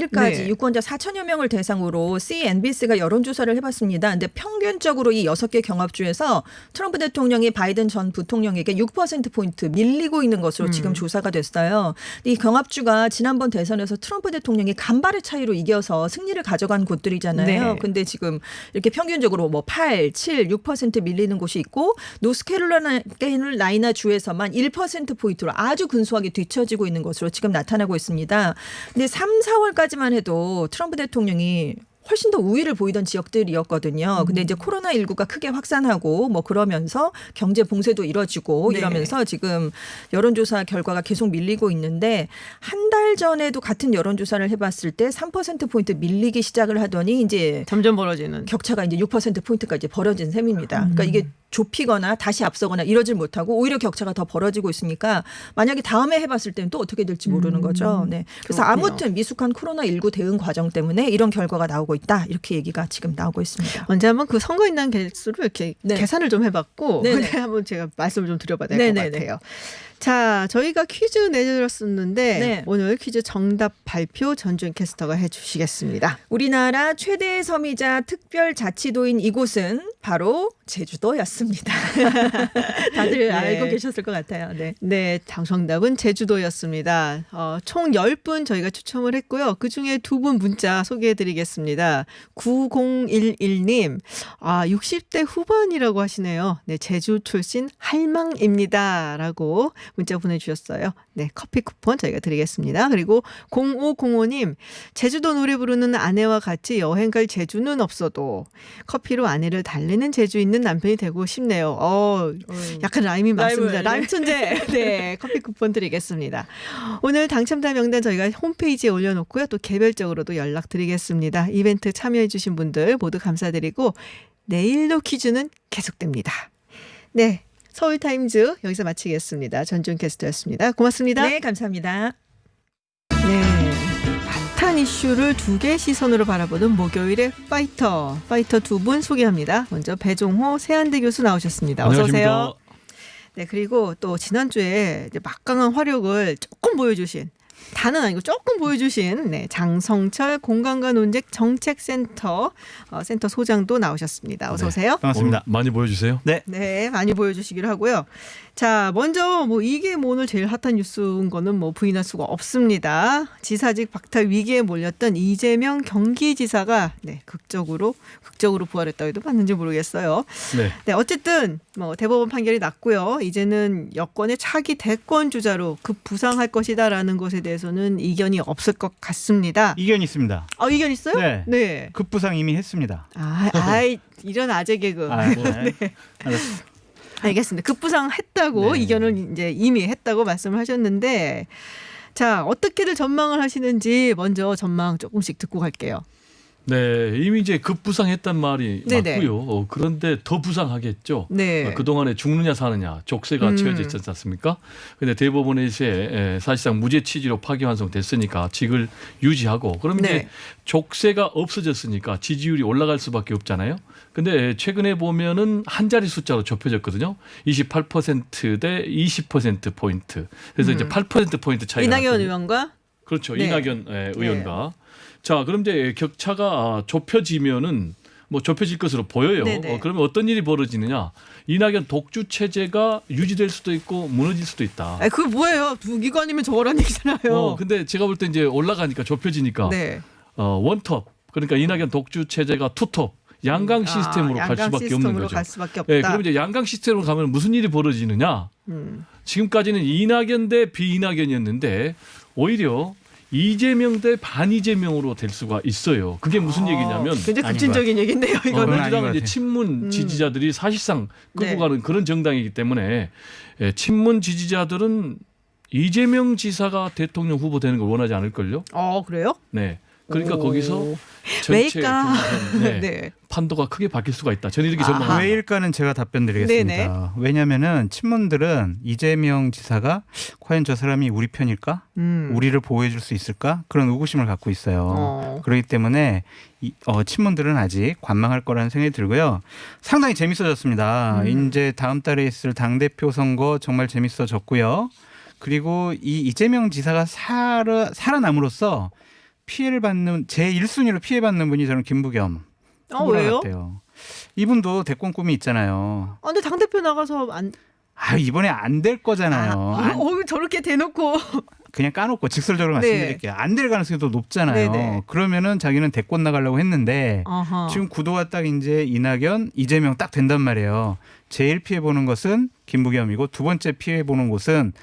12일까지 네. 유권자 4천여 명을 대상으로 CNBC가 여론조사를 해봤습니다. 근데 평균적으로 이 6개 경합주에서 트럼프 대통령이 바이든 전 부통령에게 6%포인트 밀리고 있는 것으로 지금 조사가 됐어요. 근데 이 경합주가 지난번 대선에서 트럼프 대통령이 간발의 차이로 이겨서 승리를 가져간 곳들이잖아요. 네. 근데 지금 이렇게 평균적으로 뭐 8, 7, 6% 밀리는 곳이 있고 노스캐롤라이나 주에서만 1%포인트로 아주 근소하게 뒤처지고 있는 것으로 지금 나타나고 있습니다. 근데 3, 4월까지만 해도 트럼프 대통령이 훨씬 더 우위를 보이던 지역들이었거든요. 근데 이제 코로나19가 크게 확산하고 뭐 그러면서 경제 봉쇄도 이뤄지고 네. 이러면서 지금 여론조사 결과가 계속 밀리고 있는데 한 달 전에도 같은 여론조사를 해봤을 때 3%포인트 밀리기 시작을 하더니 이제 점점 벌어지는. 격차가 이제 6%포인트까지 벌어진 셈입니다. 그러니까 이게 좁히거나 다시 앞서거나 이러질 못하고 오히려 격차가 더 벌어지고 있으니까 만약에 다음에 해봤을 때는 또 어떻게 될지 모르는 거죠. 네. 그래서 그렇군요. 아무튼 미숙한 코로나19 대응 과정 때문에 이런 결과가 나오고 있다. 이렇게 얘기가 지금 나오고 있습니다. 언제 한번 그 선거인단 개수를 이렇게 네. 계산을 좀 해봤고 네네. 근데 한번 제가 말씀을 좀 드려봐야 될 것 네네네. 같아요. 자, 저희가 퀴즈 내드렸었는데 네. 오늘 퀴즈 정답 발표 전주현 캐스터가 해주시겠습니다. 우리나라 최대의 섬이자 특별자치도인 이곳은 바로 제주도였습니다. 다들 네. 알고 계셨을 것 같아요. 네. 네, 정답은 제주도였습니다. 총 10분 저희가 추첨을 했고요. 그중에 2분 문자 소개해드리겠습니다. 9011님, 60대 후반이라고 하시네요. 네, 제주 출신 할망입니다. 라고 문자 보내주셨어요. 네, 커피 쿠폰 저희가 드리겠습니다. 그리고 0505님, 제주도 노래 부르는 아내와 같이 여행 갈 재주는 없어도 커피로 아내를 달래는 재주 있는 남편이 되고 싶네요. 약간 라임이 많습니다. 네. 라임 천재. 네, 커피 쿠폰 드리겠습니다. 오늘 당첨자 명단 저희가 홈페이지에 올려놓고요. 또 개별적으로도 연락드리겠습니다. 이벤트 참여해주신 분들 모두 감사드리고 내일도 퀴즈는 계속됩니다. 네, 서울타임즈 여기서 마치겠습니다. 전준 캐스터였습니다. 고맙습니다. 네, 감사합니다. 네. 핫한 이슈를 두 개의 시선으로 바라보는 목요일의 파이터 두 분 소개합니다. 먼저 배종호 세한대 교수 나오셨습니다. 어서 오세요. 네, 그리고 또 지난주에 이제 막강한 화력을 조금 보여주신 다는 아니고 조금 보여주신 장성철 공간과 논책 정책센터 센터 소장도 나오셨습니다. 어서 오세요. 반갑습니다. 많이 보여주세요. 네, 많이 보여주시기로 하고요. 자, 먼저 이게 오늘 제일 핫한 뉴스인 거는 부인할 수가 없습니다. 지사직 박탈 위기에 몰렸던 이재명 경기지사가 극적으로 부활했다고 해도 맞는지 모르겠어요. 네. 네, 어쨌든 대법원 판결이 났고요. 이제는 여권의 차기 대권 주자로 급부상할 것이다라는 것에 대해서는 이견이 없을 것 같습니다. 이견이 있습니다. 이견 있어요? 네. 네. 급부상 이미 했습니다. 이런 아재 개그. 알았습니다. 알겠습니다. 급부상 했다고 네. 이견을 이제 이미 했다고 말씀을 하셨는데 자, 어떻게들 전망을 하시는지 먼저 전망 조금씩 듣고 갈게요. 네, 이미 이제 급부상했단 말이 네네. 맞고요. 그런데 더 부상하겠죠. 네. 그동안에 죽느냐 사느냐 족쇄가 채워져 있지 않습니까? 근데 대법원에서 사실상 무죄 취지로 파기환송됐으니까 직을 유지하고 그럼 네. 이제 족쇄가 없어졌으니까 지지율이 올라갈 수밖에 없잖아요. 근데 최근에 보면은 한 자리 숫자로 좁혀졌거든요. 28%대 20%포인트. 그래서 이제 8%포인트 차이가 이낙연 났거든요. 의원과 그렇죠. 네. 이낙연 의원과. 자, 그럼 이제 격차가 좁혀지면은 좁혀질 것으로 보여요. 네네. 그러면 어떤 일이 벌어지느냐? 이낙연 독주 체제가 유지될 수도 있고 무너질 수도 있다. 그게 뭐예요? 이거 아니면 저거란 얘기잖아요. 근데 제가 볼 때 이제 올라가니까 좁혀지니까 네. 원톱 그러니까 이낙연 독주 체제가 투톱 양강 시스템으로 갈 양강 수밖에 시스템으로 없는 거죠. 갈 수밖에 없다. 네, 그럼 이제 양강 시스템으로 가면 무슨 일이 벌어지느냐? 지금까지는 이낙연 대 비이낙연이었는데 오히려 이재명 대 반이재명으로 될 수가 있어요. 그게 무슨 얘기냐면 굉장히 급진적인 얘기인데요, 이거는. 아닌 것 민주당은 이제 같아요. 친문 지지자들이 사실상 끌고 네. 가는 그런 정당이기 때문에 친문 지지자들은 이재명 지사가 대통령 후보 되는 걸 원하지 않을걸요. 그래요? 네. 그러니까 오. 거기서 전체 왜일까? 네. 네. 판도가 크게 바뀔 수가 있다. 저는 이렇게 전망합니다. 왜일까는 제가 답변 드리겠습니다. 네네. 왜냐하면은 친문들은 이재명 지사가 과연 저 사람이 우리 편일까? 우리를 보호해 줄 수 있을까? 그런 의구심을 갖고 있어요. 그렇기 때문에 친문들은 아직 관망할 거라는 생각이 들고요. 상당히 재밌어졌습니다. 이제 다음 달에 있을 당대표 선거 정말 재밌어졌고요. 그리고 이 이재명 지사가 살아남으로써 피해를 받는 제 1순위로 피해받는 분이 저는 김부겸 후보라 왜요? 같아요. 이분도 대권 꿈이 있잖아요. 근데 당대표 나가서 이번에 안 될 거잖아요. 저렇게 대놓고. 그냥 까놓고 직설적으로 네. 말씀드릴게요. 안 될 가능성이 더 높잖아요. 네네. 그러면은 자기는 대권 나가려고 했는데 지금 구도가 딱 이제 이낙연, 이재명 딱 된단 말이에요. 제일 피해 보는 것은 김부겸이고 두 번째 피해 보는 곳은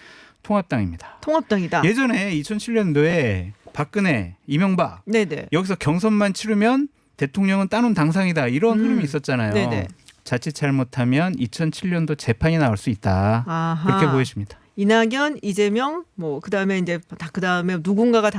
통합당입니다. 통합당이다. 예전에 2007년도에 박근혜, 이명박 네네. 여기서 경선만 치르면 대통령은 따놓은 당상이다 이런 흐름이 있었잖아요. 네네. 자칫 잘못하면 2007년도 재판이 나올 수 있다. 아하. 그렇게 보여집니다. 이낙연, 이재명, 그다음에 이제 그다음에 누군가가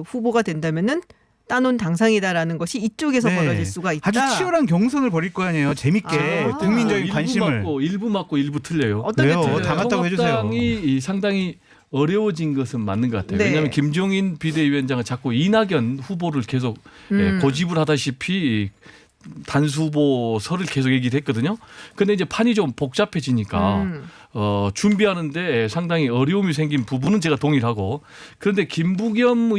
후보가 된다면은 따놓은 당상이다라는 것이 이쪽에서 네. 벌어질 수가 있다. 아주 치열한 경선을 벌일 거 아니에요. 재밌게 아. 국민적인 관심을. 일부 맞고 일부 틀려요. 어떤 게 왜요? 틀려요? 다 맞다고 해주세요. 통합당이 상당히 어려워진 것은 맞는 것 같아요. 네. 왜냐하면 김종인 비대위원장은 자꾸 이낙연 후보를 계속 고집을 하다시피 단수 후보설을 계속 얘기를 했거든요. 근데 이제 판이 좀 복잡해지니까 준비하는데 상당히 어려움이 생긴 부분은 제가 동의를 하고, 그런데 김부겸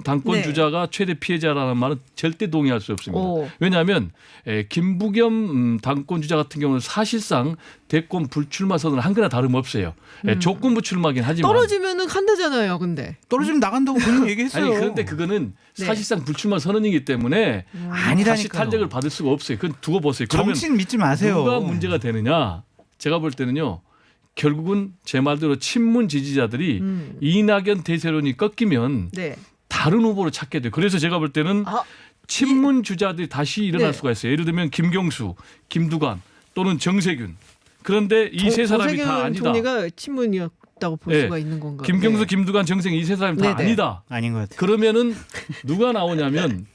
당권 네. 주자가 최대 피해자라는 말은 절대 동의할 수 없습니다. 오. 왜냐하면 김부겸 당권 주자 같은 경우는 사실상 대권 불출마 선언을 한 거나 다름없어요. 조건부 출마긴 하지만 떨어지면은 간다잖아요. 근데 떨어지면 나간다고 본인 얘기했어요. 아니 그런데 그거는 네. 사실상 불출마 선언이기 때문에 다시 아니라니까요. 탄력을 받을 수가 없어요. 그건 두고 보세요. 그러면 정치인 믿지 마세요. 누가 문제가 되느냐? 제가 볼 때는요. 결국은 제 말대로 친문 지지자들이 이낙연 대세론이 꺾이면 네. 다른 후보를 찾게 돼요. 그래서 제가 볼 때는 아, 친문 주자들이 다시 일어날 네. 수가 있어요. 예를 들면 김경수, 김두관 또는 정세균. 그런데 이 세 사람이 다 정세균 아니다. 총리가 친문이었다고 볼 네. 수가 있는 건가요? 김경수, 네. 김두관, 정세균 이 세 사람이 다 네네. 아니다. 아닌 것 같아요. 그러면은 누가 나오냐면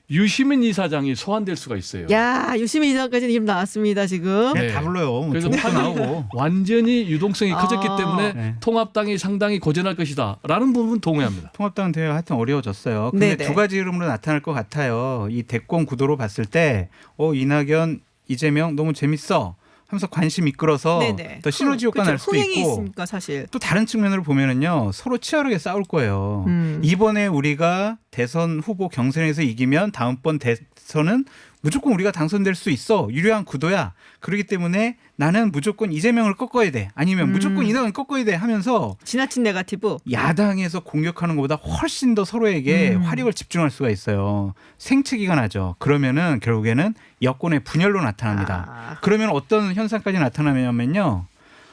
유시민 이사장이 소환될 수가 있어요. 야, 유시민 이사까지는 이름 나왔습니다 지금. 그냥 네. 다 불러요. 그래서 조국도 판이 나오고. 완전히 유동성이 아. 커졌기 때문에 네. 통합당이 상당히 고전할 것이다라는 부분 동의합니다. 통합당은 대회가 하여튼 어려워졌어요. 근데 네네. 두 가지 이름으로 나타날 것 같아요. 이 대권 구도로 봤을 때 이낙연, 이재명 너무 재밌어 하면서 관심 이끌어서 네네. 더 시너지 효과 날 수도 흥행이 있고, 있으니까 사실. 또 다른 측면으로 보면은요 서로 치열하게 싸울 거예요. 이번에 우리가 대선 후보 경선에서 이기면 다음번 대선은 무조건 우리가 당선될 수 있어. 유리한 구도야. 그렇기 때문에 나는 무조건 이재명을 꺾어야 돼. 아니면 무조건 이낙연 꺾어야 돼 하면서 지나친 네거티브. 야당에서 공격하는 것보다 훨씬 더 서로에게 화력을 집중할 수가 있어요. 생채기가 나죠. 그러면은 결국에는 여권의 분열로 나타납니다. 아. 그러면 어떤 현상까지 나타나냐면요.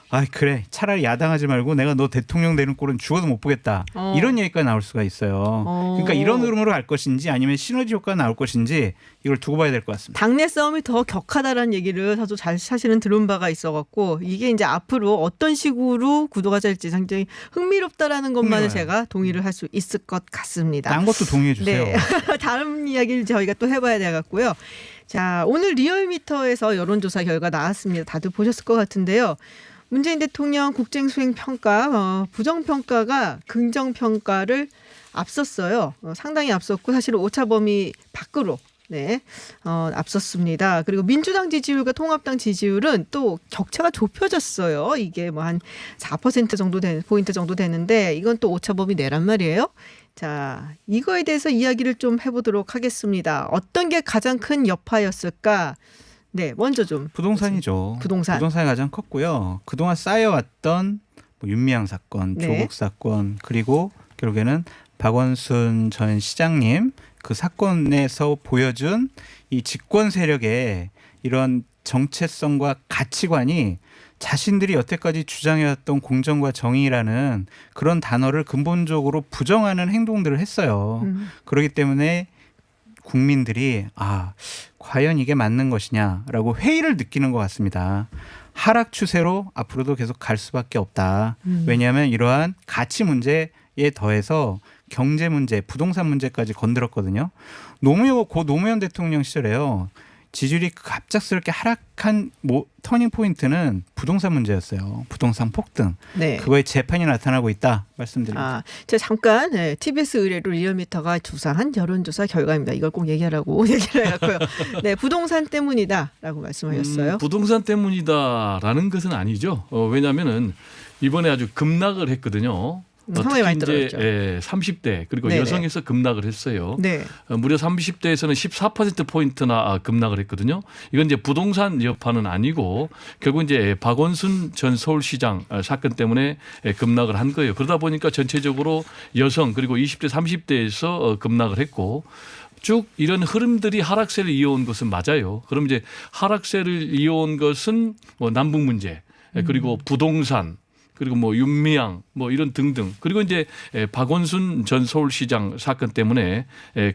아 그래 차라리 야당하지 말고 내가 너 대통령 되는 꼴은 죽어도 못 보겠다. 이런 얘기까지 나올 수가 있어요. 그러니까 이런 흐름으로 갈 것인지 아니면 시너지 효과가 나올 것인지 이걸 두고 봐야 될 것 같습니다. 당내 싸움이 더 격하다라는 얘기를 저도 사실은 들은 바가 있어갖고 이게 이제 앞으로 어떤 식으로 구도가 될지 상당히 흥미롭다라는 것만을 흥미로워요. 제가 동의를 할 수 있을 것 같습니다. 딴 것도 동의해 주세요. 네. 다른 이야기를 저희가 또 해봐야 되겠고요. 자, 오늘 리얼미터에서 여론조사 결과 나왔습니다. 다들 보셨을 것 같은데요. 문재인 대통령 국정수행평가 부정평가가 긍정평가를 앞섰어요. 상당히 앞섰고 사실은 오차 범위 밖으로 앞섰습니다. 그리고 민주당 지지율과 통합당 지지율은 또 격차가 좁혀졌어요. 이게 뭐 한 4% 정도 포인트 정도 되는데 이건 또 오차 범위 내란 말이에요. 자, 이거에 대해서 이야기를 좀 해보도록 하겠습니다. 어떤 게 가장 큰 여파였을까? 네, 먼저 좀 부동산이죠. 부동산이 가장 컸고요. 그동안 쌓여왔던 윤미향 사건, 네. 조국 사건, 그리고 결국에는 박원순 전 시장님 그 사건에서 보여준 이 집권 세력의 이런 정체성과 가치관이 자신들이 여태까지 주장해왔던 공정과 정의라는 그런 단어를 근본적으로 부정하는 행동들을 했어요. 그렇기 때문에 국민들이 과연 이게 맞는 것이냐라고 회의를 느끼는 것 같습니다. 하락 추세로 앞으로도 계속 갈 수밖에 없다. 왜냐하면 이러한 가치 문제에 더해서 경제 문제, 부동산 문제까지 건드렸거든요. 고 노무현 대통령 시절에요. 지지율이 갑작스럽게 하락한 터닝 포인트는 부동산 문제였어요. 부동산 폭등. 네. 그거에 재판이 나타나고 있다 말씀드립니다. 제가 잠깐 TBS 의뢰로 리얼미터가 조사한 여론조사 결과입니다. 이걸 꼭 얘기하라고 얘기를 해갖고요. 네, 부동산 때문이다라고 말씀하셨어요. 부동산 때문이다라는 것은 아니죠. 왜냐하면은 이번에 아주 급락을 했거든요. 상당히 많이 특히 떨어졌죠. 이제 30대 그리고 네네. 여성에서 급락을 했어요. 네. 무려 30대에서는 14%포인트나 급락을 했거든요. 이건 이제 부동산 여파는 아니고 결국 이제 박원순 전 서울시장 사건 때문에 급락을 한 거예요. 그러다 보니까 전체적으로 여성 그리고 20대 30대에서 급락을 했고 쭉 이런 흐름들이 하락세를 이어온 것은 맞아요. 그럼 이제 하락세를 이어온 것은 남북 문제 그리고 부동산 그리고 윤미향 이런 등등 그리고 이제 박원순 전 서울시장 사건 때문에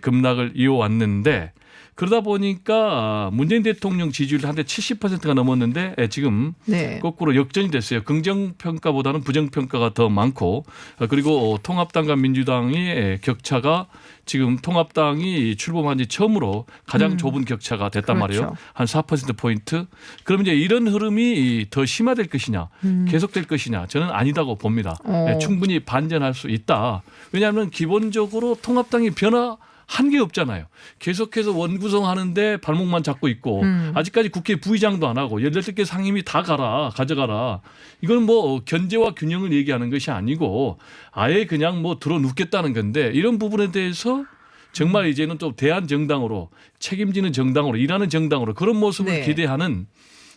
급락을 이어왔는데 그러다 보니까 문재인 대통령 지지율이 한때 70%가 넘었는데 지금 네. 거꾸로 역전이 됐어요. 긍정평가보다는 부정평가가 더 많고 그리고 통합당과 민주당의 격차가 지금 통합당이 출범한 지 처음으로 가장 좁은 격차가 됐단 그렇죠. 말이에요. 한 4%포인트. 그럼 이제 이런 흐름이 더 심화될 것이냐 계속될 것이냐 저는 아니다고 봅니다. 충분히 반전할 수 있다. 왜냐하면 기본적으로 통합당이 변화한 게 없잖아요. 계속해서 원구성하는데 발목만 잡고 있고 아직까지 국회 부의장도 안 하고 18개 상임위 다 가져가라. 이건 뭐 견제와 균형을 얘기하는 것이 아니고 아예 그냥 뭐 들어 눕겠다는 건데 이런 부분에 대해서 정말 이제는 또 대한정당으로 책임지는 정당으로 일하는 정당으로 그런 모습을 네. 기대하는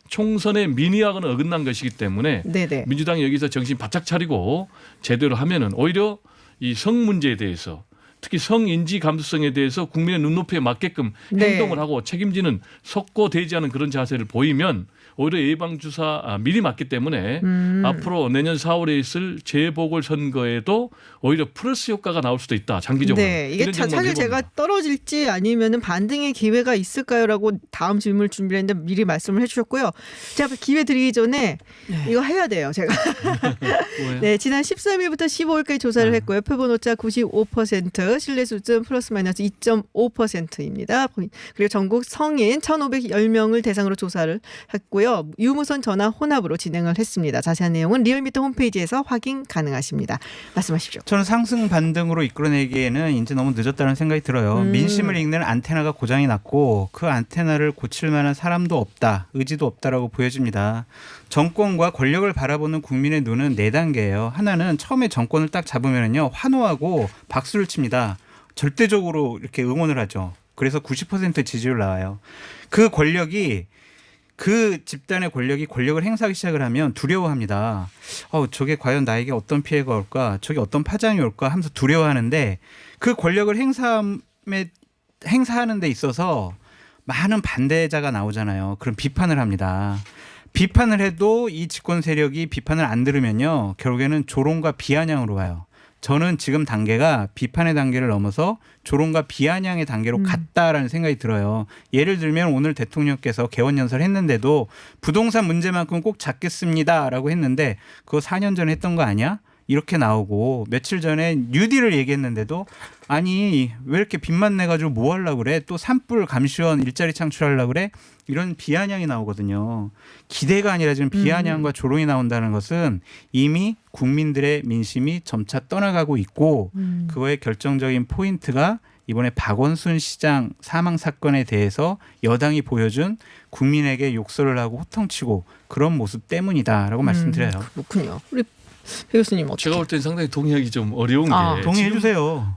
총선의 민의학은 어긋난 것이기 때문에 네네. 민주당이 여기서 정신 바짝 차리고 제대로 하면은 오히려 이 성 문제에 대해서 특히 성인지 감수성에 대해서 국민의 눈높이에 맞게끔 네. 행동을 하고 책임지는 속고되지 않은 그런 자세를 보이면 오히려 예방주사 미리 맞기 때문에 앞으로 내년 4월에 있을 재보궐선거에도 오히려 플러스 효과가 나올 수도 있다. 장기적으로. 네, 이게 이런 전망을 사실 제가 해봅니다. 떨어질지 아니면은 반등의 기회가 있을까요라고 다음 질문을 준비했는데 미리 말씀을 해주셨고요. 제가 기회 드리기 전에 이거 해야 돼요. 제가 네, 지난 13일부터 15일까지 조사를 했고요. 표본오차 95%, 신뢰 수준 플러스 마이너스 2.5%입니다. 그리고 전국 성인 1,510명을 대상으로 조사를 했고요. 유무선 전화 혼합으로 진행을 했습니다. 자세한 내용은 리얼미터 홈페이지에서 확인 가능하십니다. 말씀하십시오. 저는 상승 반등으로 이끌어내기에는 이제 너무 늦었다는 생각이 들어요. 민심을 읽는 안테나가 고장이 났고 그 안테나를 고칠 만한 사람도 없다. 의지도 없다라고 보여집니다. 정권과 권력을 바라보는 국민의 눈은 4단계예요. 하나는 처음에 정권을 딱 잡으면요. 환호하고 박수를 칩니다. 절대적으로 이렇게 응원을 하죠. 그래서 90% 지지율 나와요. 그 집단의 권력을 행사하기 시작을 하면 두려워합니다. 저게 과연 나에게 어떤 피해가 올까? 저게 어떤 파장이 올까? 하면서 두려워하는데 그 권력을 행사하는 데 있어서 많은 반대자가 나오잖아요. 그럼 비판을 합니다. 비판을 해도 이 집권 세력이 비판을 안 들으면요. 결국에는 조롱과 비아냥으로 가요. 저는 지금 단계가 비판의 단계를 넘어서 조롱과 비아냥의 단계로 갔다라는 생각이 들어요. 예를 들면 오늘 대통령께서 개원연설 했는데도 부동산 문제만큼 꼭 잡겠습니다라고 했는데 그거 4년 전에 했던 거 아니야? 이렇게 나오고 며칠 전에 뉴딜을 얘기했는데도 아니 왜 이렇게 빚만 내가지고 뭐 하려고 그래? 또 산불 감시원 일자리 창출하려고 그래? 이런 비아냥이 나오거든요. 기대가 아니라 지금 비아냥과 조롱이 나온다는 것은 이미 국민들의 민심이 점차 떠나가고 있고 그거의 결정적인 포인트가 이번에 박원순 시장 사망 사건에 대해서 여당이 보여준 국민에게 욕설을 하고 호통치고 그런 모습 때문이다라고 말씀드려요. 그렇군요. 우리 배 교수님 어떻게? 제가 볼 때는 상당히 동의하기 좀 어려운 게 동의해 주세요.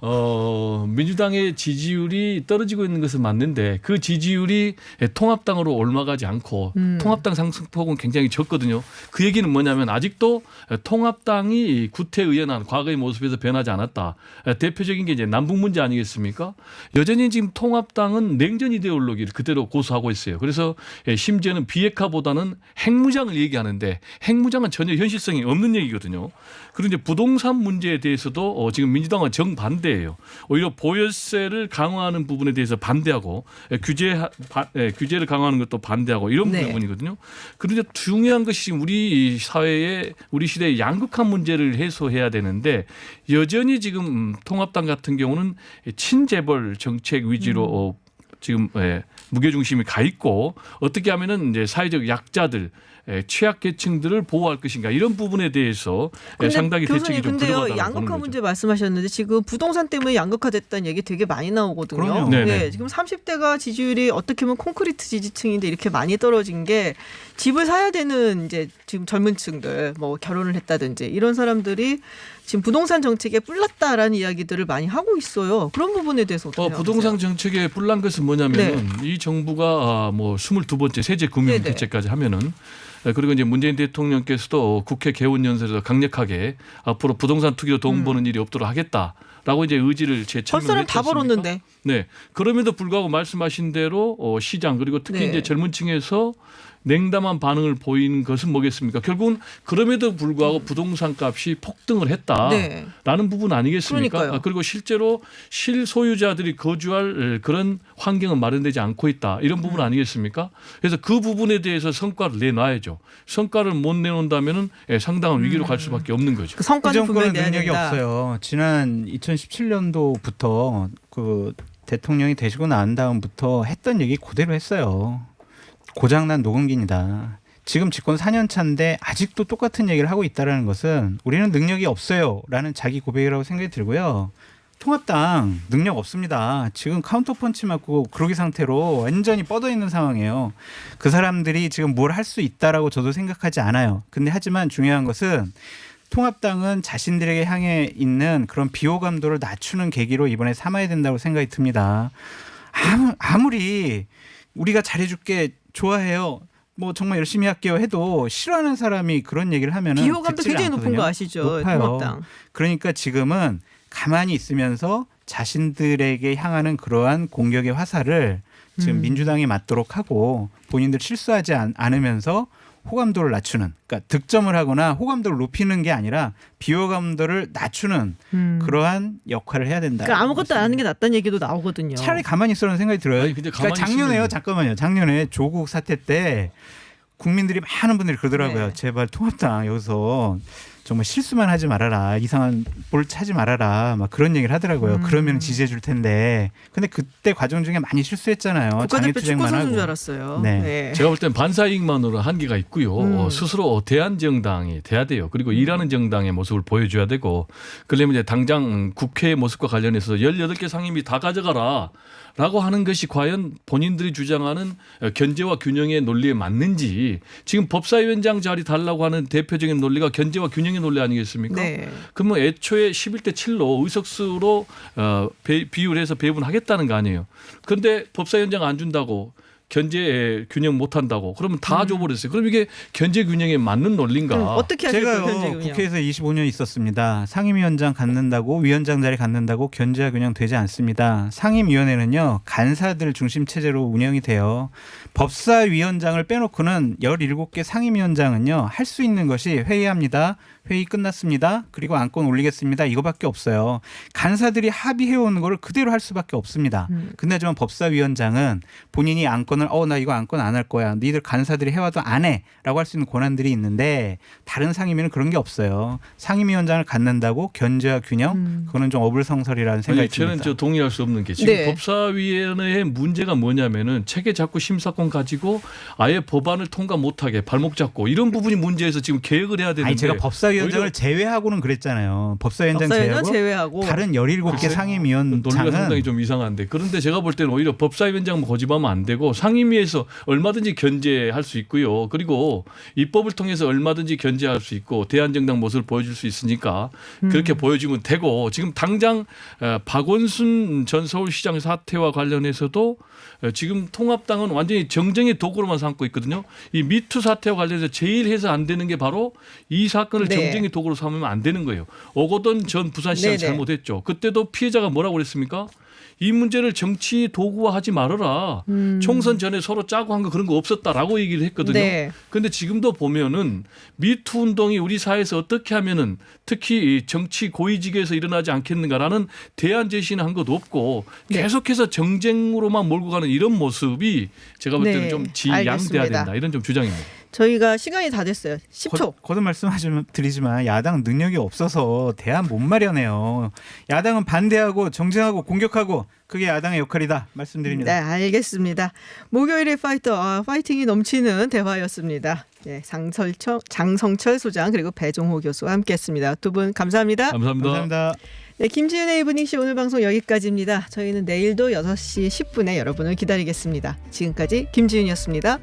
민주당의 지지율이 떨어지고 있는 것은 맞는데 그 지지율이 통합당으로 올라가지 않고 통합당 상승폭은 굉장히 적거든요. 그 얘기는 뭐냐면 아직도 통합당이 구태의연한 과거의 모습에서 변하지 않았다. 대표적인 게 이제 남북 문제 아니겠습니까? 여전히 지금 통합당은 냉전 이데올로기를 그대로 고수하고 있어요. 그래서 심지어는 비핵화보다는 핵무장을 얘기하는데 핵무장은 전혀 현실성이 없는 얘기거든요. 그리고 이제 부동산 문제에 대해서도 지금 민주당은 정반대예요. 오히려 보유세를 강화하는 부분에 대해서 반대하고 규제를 강화하는 것도 반대하고 이런 네. 부분이거든요. 그런데 중요한 것이 우리 사회의 우리 시대의 양극화 문제를 해소해야 되는데 여전히 지금 통합당 같은 경우는 친재벌 정책 위주로 지금 무게중심이 가 있고 어떻게 하면은 이제 사회적 약자들 취약계층들을 보호할 것인가 이런 부분에 대해서 상당히 대책이 좀 부족하다고 보는 양극화 거죠. 문제 말씀하셨는데 지금 부동산 때문에 양극화됐다는 얘기 되게 많이 나오거든요. 그럼요. 네, 네네. 지금 30대가 지지율이 어떻게 보면 콘크리트 지지층인데 이렇게 많이 떨어진 게 집을 사야 되는 이제 지금 젊은층들 뭐 결혼을 했다든지 이런 사람들이 지금 부동산 정책에 뿔났다라는 이야기들을 많이 하고 있어요. 그런 부분에 대해서 어떻게 생각하세요? 부동산 정책에 뿔난 것은 뭐냐면 이 정부가 뭐 22번째 세제 금융 대책까지 하면은 그리고 이제 문재인 대통령께서도 국회 개원 연설에서 강력하게 앞으로 부동산 투기로 돈 버는 일이 없도록 하겠다라고 이제 의지를 벌 재천명을 사람 했지 다 않습니까? 벌었는데. 네. 그럼에도 불구하고 말씀하신 대로 시장 그리고 특히 네. 이제 젊은 층에서 냉담한 반응을 보이는 것은 뭐겠습니까? 결국은 그럼에도 불구하고 부동산 값이 폭등을 했다라는 네. 부분 아니겠습니까? 그러니까요. 그리고 실제로 실소유자들이 거주할 그런 환경은 마련되지 않고 있다. 이런 부분 아니겠습니까? 그래서 그 부분에 대해서 성과를 내놔야죠. 성과를 못 내놓는다면은 상당한 위기로 갈 수밖에 없는 거죠. 그 성과는 분명히 정권은 내야 능력이 된다. 없어요. 지난 2017년도부터 그 대통령이 되시고 난 다음부터 했던 얘기 그대로 했어요. 고장난 녹음기니다. 지금 집권 4년 차인데 아직도 똑같은 얘기를 하고 있다는 것은 우리는 능력이 없어요라는 자기 고백이라고 생각이 들고요. 통합당 능력 없습니다. 지금 카운터 펀치 맞고 그러기 상태로 완전히 뻗어 있는 상황이에요. 그 사람들이 지금 뭘 할 수 있다라고 저도 생각하지 않아요. 근데 하지만 중요한 것은 통합당은 자신들에게 향해 있는 그런 비호감도를 낮추는 계기로 이번에 삼아야 된다고 생각이 듭니다. 아무리 우리가 잘해줄게 좋아해요. 뭐 정말 열심히 할게요 해도 싫어하는 사람이 그런 얘기를 하면은 비호감도 듣지를 굉장히 높은 않거든요. 거 아시죠? 높아요. 통합당. 그러니까 지금은 가만히 있으면서 자신들에게 향하는 그러한 공격의 화살을 지금 민주당이 맞도록 하고 본인들 실수하지 않으면서 호감도를 낮추는, 그러니까 득점을 하거나 호감도를 높이는 게 아니라 비호감도를 낮추는 그러한 역할을 해야 된다. 그러니까 아무것도 안 하는 게 낫다는 얘기도 나오거든요. 차라리 가만히 있으라는 생각이 들어요. 아니, 근데 가만히 그러니까 작년에요. 있으면- 잠깐만요. 작년에 조국 사태 때 국민들이 많은 분들이 그러더라고요. 네. 제발 통합당 여기서 정말 실수만 하지 말아라. 이상한 볼 차지 말아라. 막 그런 얘기를 하더라고요. 그러면 지지해 줄 텐데. 근데 그때 과정 중에 많이 실수했잖아요. 국가대표 축구 장애투쟁만 선수인 줄 하고. 알았어요. 네. 네. 제가 볼 땐 반사이익만으로 한계가 있고요. 스스로 대한 정당이 돼야 돼요. 그리고 일하는 정당의 모습을 보여줘야 되고 그러려면 이제 당장 국회의 모습과 관련해서 18개 상임위 다 가져가라. 라고 하는 것이 과연 본인들이 주장하는 견제와 균형의 논리에 맞는지 지금 법사위원장 자리 달라고 하는 대표적인 논리가 견제와 균형의 논리 아니겠습니까? 네. 그러면 애초에 11대 7로 의석수로 비율해서 배분하겠다는 거 아니에요. 그런데 법사위원장 안 준다고 견제 균형 못 한다고 그러면 다 줘버렸어요. 그럼 이게 견제 균형에 맞는 논리인가? 어떻게 하실 거예요, 제가요 현재 국회에서 25년 있었습니다. 상임위원장 갖는다고 위원장 자리 갖는다고 견제와 균형 되지 않습니다. 상임위원회는요 간사들 중심 체제로 운영이 돼요. 법사위원장을 빼놓고는 17개 상임위원장은요 할 수 있는 것이 회의합니다. 회의 끝났습니다. 그리고 안건 올리겠습니다. 이거밖에 없어요. 간사들이 합의해온 거를 그대로 할 수밖에 없습니다. 근데 하지만 법사위원장은 본인이 안건을 나 이거 안건 안 할 거야. 너희들 간사들이 해와도 안 해. 라고 할 수 있는 권한들이 있는데 다른 상임위는 그런 게 없어요. 상임위원장을 갖는다고 견제와 균형 그거는 좀 어불성설이라는 생각이 저는 듭니다. 동의할 수 없는 게 지금 네. 법사위원회의 문제가 뭐냐면은 체계 잡고 심사권 가지고 아예 법안을 통과 못하게 발목 잡고 이런 부분이 문제에서 지금 개혁을 해야 되는데 아니 제가 법사위원장을 오히려 제외하고는 그랬잖아요. 법사위원장 법사위원장 제외하고 제외하고 다른 17개 논리가 상당히 상임위원장은 좀 이상한데 그런데 제가 볼 때는 오히려 법사위원장 고집하면 안 되고 상임위에서 얼마든지 견제할 수 있고요. 그리고 입법을 통해서 얼마든지 견제할 수 있고 대한정당 모습을 보여줄 수 있으니까 그렇게 보여주면 되고 지금 당장 박원순 전 서울시장 사태와 관련해서도 지금 통합당은 완전히 정쟁의 도구로만 삼고 있거든요. 이 미투 사태와 관련해서 제일 해서 안 되는 게 바로 이 사건을 네. 정쟁의 도구로 삼으면 안 되는 거예요. 오거돈 전 부산시장 네네. 잘못했죠. 그때도 피해자가 뭐라고 그랬습니까? 이 문제를 정치 도구화하지 말아라. 총선 전에 서로 짜고 한 거 그런 거 없었다라고 얘기를 했거든요. 네. 그런데 지금도 보면은 미투 운동이 우리 사회에서 어떻게 하면은 특히 이 정치 고위직에서 일어나지 않겠는가라는 대안 제시는 한 것도 없고 네. 계속해서 정쟁으로만 몰고 가는 이런 모습이 제가 볼 때는 네, 좀 지양돼야 알겠습니다. 된다. 이런 좀 주장입니다. 저희가 시간이 다 됐어요. 10초. 거듭 말씀드리지만 야당 능력이 없어서 대안 못 마련해요. 야당은 반대하고 정쟁하고 공격하고 그게 야당의 역할이다 말씀드립니다. 네, 알겠습니다. 목요일의 파이팅이 넘치는 대화였습니다. 네, 장성철 소장 그리고 배종호 교수와 함께했습니다. 두 분 감사합니다. 감사합니다. 네, 김지윤의 이브닝쇼 오늘 방송 여기까지입니다. 저희는 내일도 6시 10분에 여러분을 기다리겠습니다. 지금까지 김지윤이었습니다.